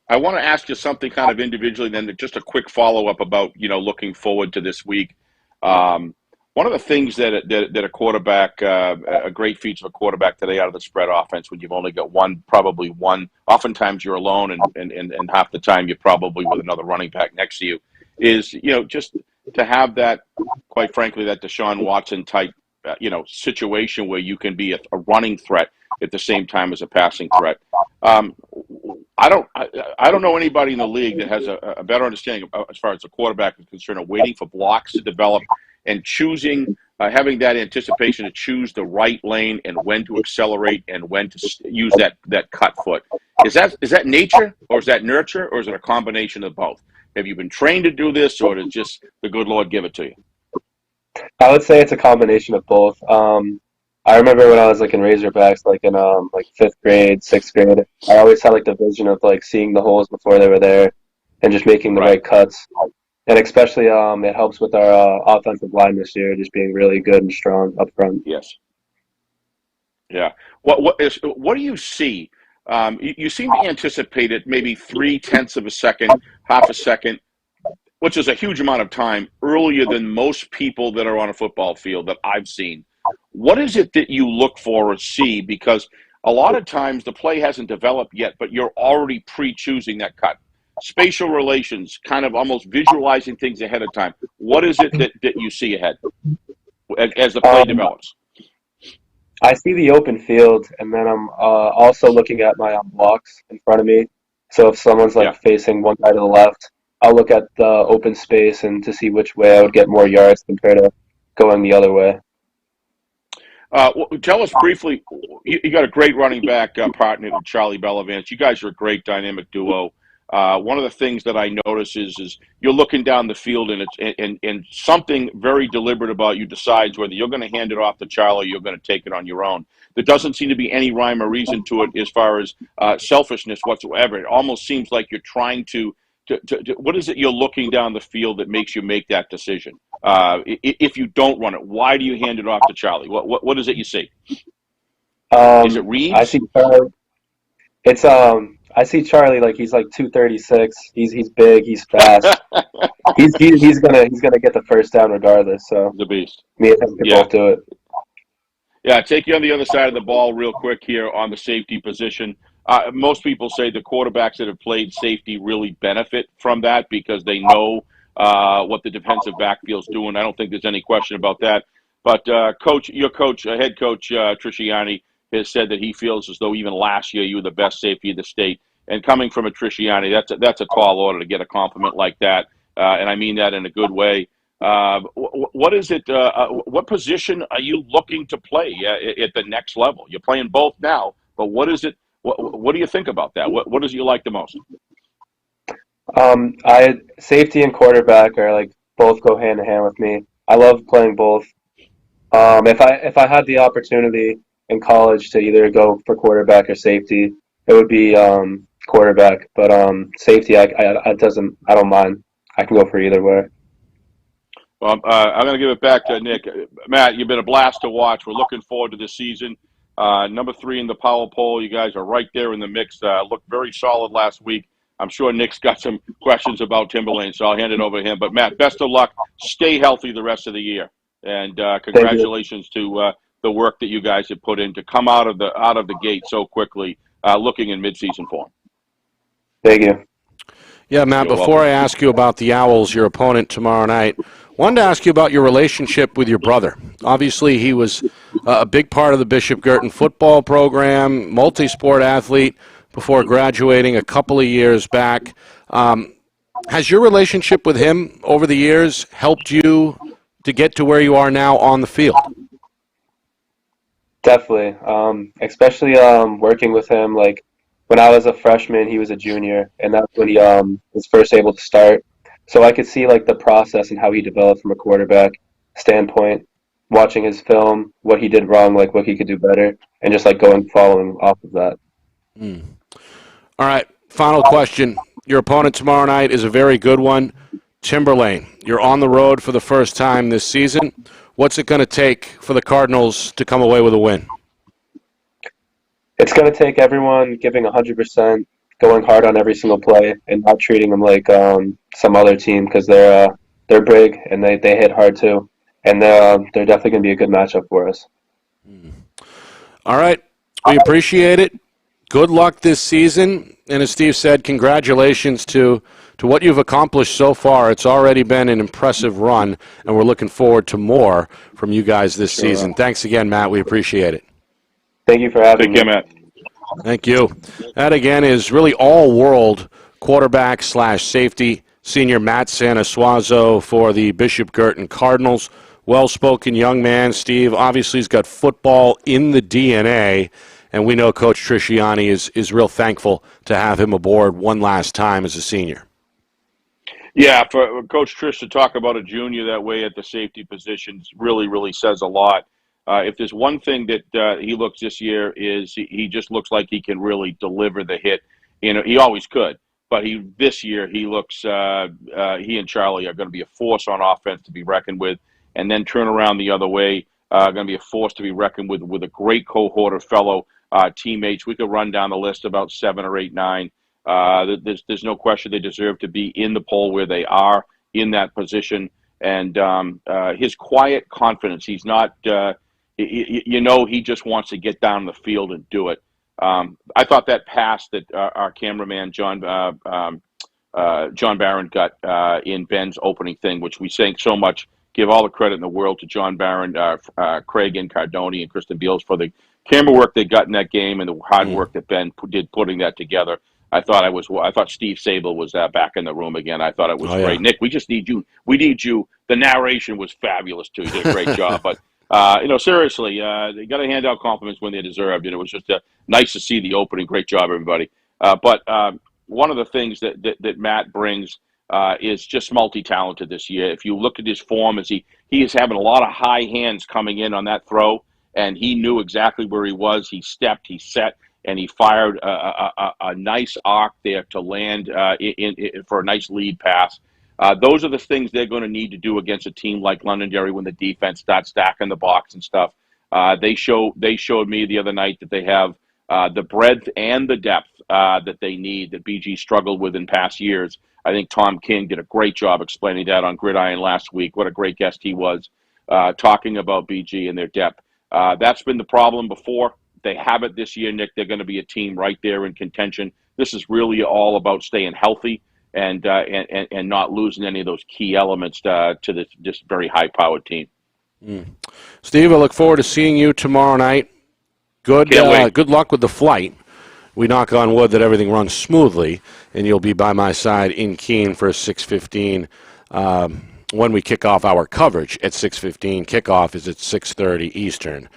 Speaker 2: I want to ask you something kind of individually, then just a quick follow-up about, looking forward to this week. One of the things that a quarterback, a great feature of a quarterback today out of the spread offense, when you've only got probably one, oftentimes you're alone, and half the time you're probably with another running back next to you, is, just to have that, quite frankly, that Deshaun Watson type, situation where you can be a running threat at the same time as a passing threat. I don't know anybody in the league that has a better understanding of, as far as the quarterback is concerned, of waiting for blocks to develop and choosing, having that anticipation to choose the right lane and when to accelerate and when to use that cut foot. Is that nature, or is that nurture, or is it a combination of both? Have you been trained to do this, or does just the good Lord give it to you?
Speaker 9: I would say it's a combination of both. I remember when I was in Razorbacks, in 5th grade, 6th grade, I always had the vision of seeing the holes before they were there and just making the right cuts. And especially it helps with our offensive line this year, just being really good and strong up front.
Speaker 2: Yes. Yeah. What do you see You seem to anticipate it maybe 0.3 of a second, half a second, which is a huge amount of time earlier than most people that are on a football field that I've seen. What is it that you look for or see? Because a lot of times the play hasn't developed yet, but you're already pre-choosing that cut. Spatial relations, kind of almost visualizing things ahead of time. What is it that you see ahead as the play develops?
Speaker 9: I see the open field, and then I'm also looking at my blocks in front of me. So if someone's facing one guy to the left, I'll look at the open space and to see which way I would get more yards compared to going the other way.
Speaker 2: Tell us briefly, you got a great running back partner, Charlie Bellavance. You guys are a great dynamic duo. One of the things that I notice is you're looking down the field and something very deliberate about you decides whether you're going to hand it off to Charlie or you're going to take it on your own. There doesn't seem to be any rhyme or reason to it as far as selfishness whatsoever. It almost seems like you're trying to what is it you're looking down the field that makes you make that decision? If you don't run it, why do you hand it off to Charlie? What is it you see? Is it reads?
Speaker 9: I see Charlie. I see Charlie like he's like 236. He's big. He's fast. he's gonna get the first down regardless. So
Speaker 2: the beast.
Speaker 9: Me and him can both do it.
Speaker 2: Yeah, take you on the other side of the ball real quick here on the safety position. Most people say the quarterbacks that have played safety really benefit from that because they know what the defensive backfield's doing. I don't think there's any question about that. But your head coach Trisciani, has said that he feels as though even last year you were the best safety of the state. And coming from a Trisciani, that's a tall order to get a compliment like that. And I mean that in a good way. What is it? What position are you looking to play at the next level? You're playing both now, but what is it? What do you think about that? What does you like the most?
Speaker 9: Safety and quarterback are like both go hand in hand with me. I love playing both. If I had the opportunity in college to either go for quarterback or safety, it would be quarterback. But safety, I don't mind. I can go for either way.
Speaker 2: Well, I'm going to give it back to Nick. Matt, you've been a blast to watch. We're looking forward to this season. Number 3 in the power poll. You guys are right there in the mix. Looked very solid last week. I'm sure Nick's got some questions about Timberlane, so I'll hand it over to him. But, Matt, best of luck. Stay healthy the rest of the year. And congratulations to the work that you guys have put in to come out of the gate so quickly, looking in midseason form.
Speaker 9: Thank you.
Speaker 1: Yeah, Matt, before I ask you about the Owls, your opponent tomorrow night, wanted to ask you about your relationship with your brother. Obviously, he was a big part of the Bishop Girton football program, multi-sport athlete before graduating a couple of years back. Has your relationship with him over the years helped you to get to where you are now on the field?
Speaker 9: Definitely, especially working with him. Like when I was a freshman, he was a junior, and that's when he was first able to start. So I could see like the process and how he developed from a quarterback standpoint, watching his film, what he did wrong, like what he could do better, and just like following off of that.
Speaker 1: All right, final question. Your opponent tomorrow night is a very good one, Timberlane. You're on the road for the first time this season. What's it going to take for the Cardinals to come away with a win?
Speaker 9: It's going to take everyone giving 100%, going hard on every single play, and not treating them like some other team because they're big and they hit hard too, and they're definitely going to be a good matchup for us.
Speaker 1: All right, we appreciate it. Good luck this season, and as Steve said, congratulations to what you've accomplished so far. It's already been an impressive run, and we're looking forward to more from you guys this season. Thanks again, Matt. We appreciate it.
Speaker 9: Thank you for having me.
Speaker 2: Take care, Matt.
Speaker 1: Thank you. That, again, is really all-world quarterback / safety, senior Matt Saneswazzo for the Bishop Girton Cardinals. Well-spoken young man, Steve. Obviously, he's got football in the DNA, and we know Coach Trisciani is real thankful to have him aboard one last time as a senior.
Speaker 2: Yeah, for Coach Trish to talk about a junior that way at the safety positions really, really says a lot. If there's one thing that he looks this year is he just looks like he can really deliver the hit. You know, he always could, but this year he looks he and Charlie are going to be a force on offense to be reckoned with, and then turn around the other way. Going to be a force to be reckoned with a great cohort of fellow teammates. We could run down the list about 7 or 8, 9. There's no question they deserve to be in the poll where they are in that position. And his quiet confidence, he's not, he just wants to get down the field and do it. I thought that pass that our cameraman, John Barron got in Ben's opening thing, which we thank so much, give all the credit in the world to John Barron, Craig Incardoni, and Kristen Beals for the camera work they got in that game and the hard work that Ben did putting that together. I thought Steve Sable was back in the room again. I thought it was great. Nick, we just need you. We need you. The narration was fabulous too. You did a great job. But seriously, they got to hand out compliments when they deserved it. It was just nice to see the opening. Great job, everybody. But one of the things that Matt brings is just multi-talented this year. If you look at his form, he is having a lot of high hands coming in on that throw, and he knew exactly where he was. He stepped, he set, and he fired a nice arc there to land for a nice lead pass. Those are the things they're going to need to do against a team like Londonderry when the defense starts stacking the box and stuff. They showed me the other night that they have the breadth and the depth that they need, that BG struggled with in past years. I think Tom King did a great job explaining that on Gridiron last week. What a great guest he was, talking about BG and their depth. That's been the problem before. They have it this year, Nick. They're going to be a team right there in contention. This is really all about staying healthy and not losing any of those key elements to this very high-powered team.
Speaker 1: Steve, I look forward to seeing you tomorrow night. Good luck with the flight. We knock on wood that everything runs smoothly, and you'll be by my side in Keene for 6:15 when we kick off our coverage at 6:15. Kickoff is at 6:30 Eastern.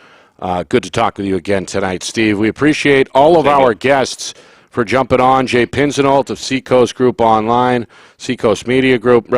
Speaker 1: Good to talk with you again tonight, Steve. We appreciate all of our guests for jumping on. Jay Pinzenolt of Seacoast Group Online, Seacoast Media Group,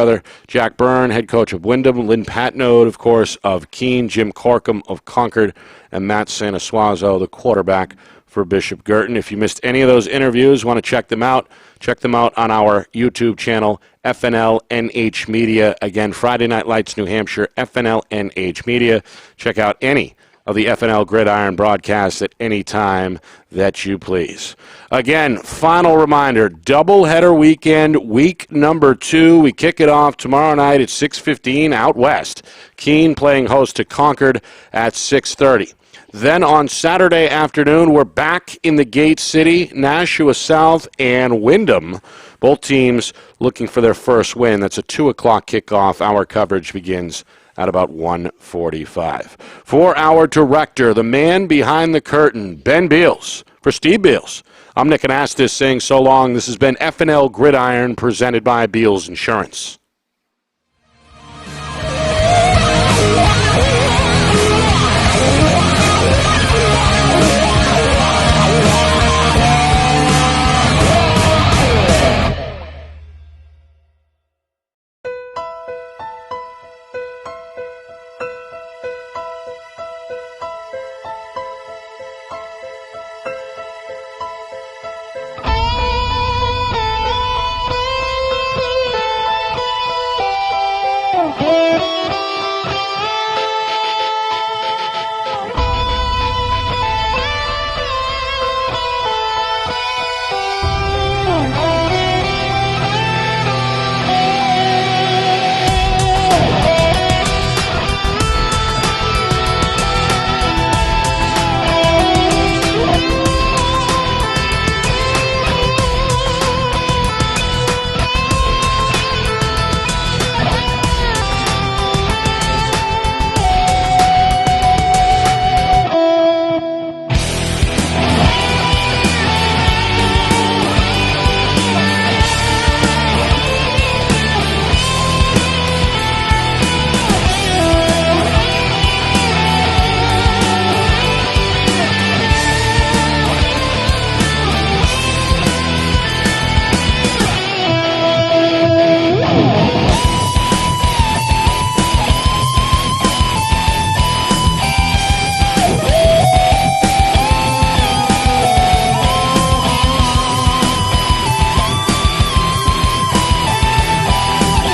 Speaker 1: Jack Byrne, head coach of Wyndham, Lynn Patnode, of course, of Keene, Jim Corcom of Concord, and Matt Saneswazzo, the quarterback for Bishop Girton. If you missed any of those interviews, want to check them out on our YouTube channel, FNLNH Media. Again, Friday Night Lights, New Hampshire, FNLNH Media. Check out any of the FNL Gridiron broadcasts at any time that you please. Again, final reminder, doubleheader weekend, week number 2. We kick it off tomorrow night at 6:15 out west. Keene playing host to Concord at 6:30. Then on Saturday afternoon, we're back in the Gate City, Nashua South and Wyndham. Both teams looking for their first win. That's a 2 o'clock kickoff. Our coverage begins at about 1:45. For our director, the man behind the curtain, Ben Beals. For Steve Beals, I'm Nick Anastas saying so long. This has been FNL Gridiron presented by Beals Insurance.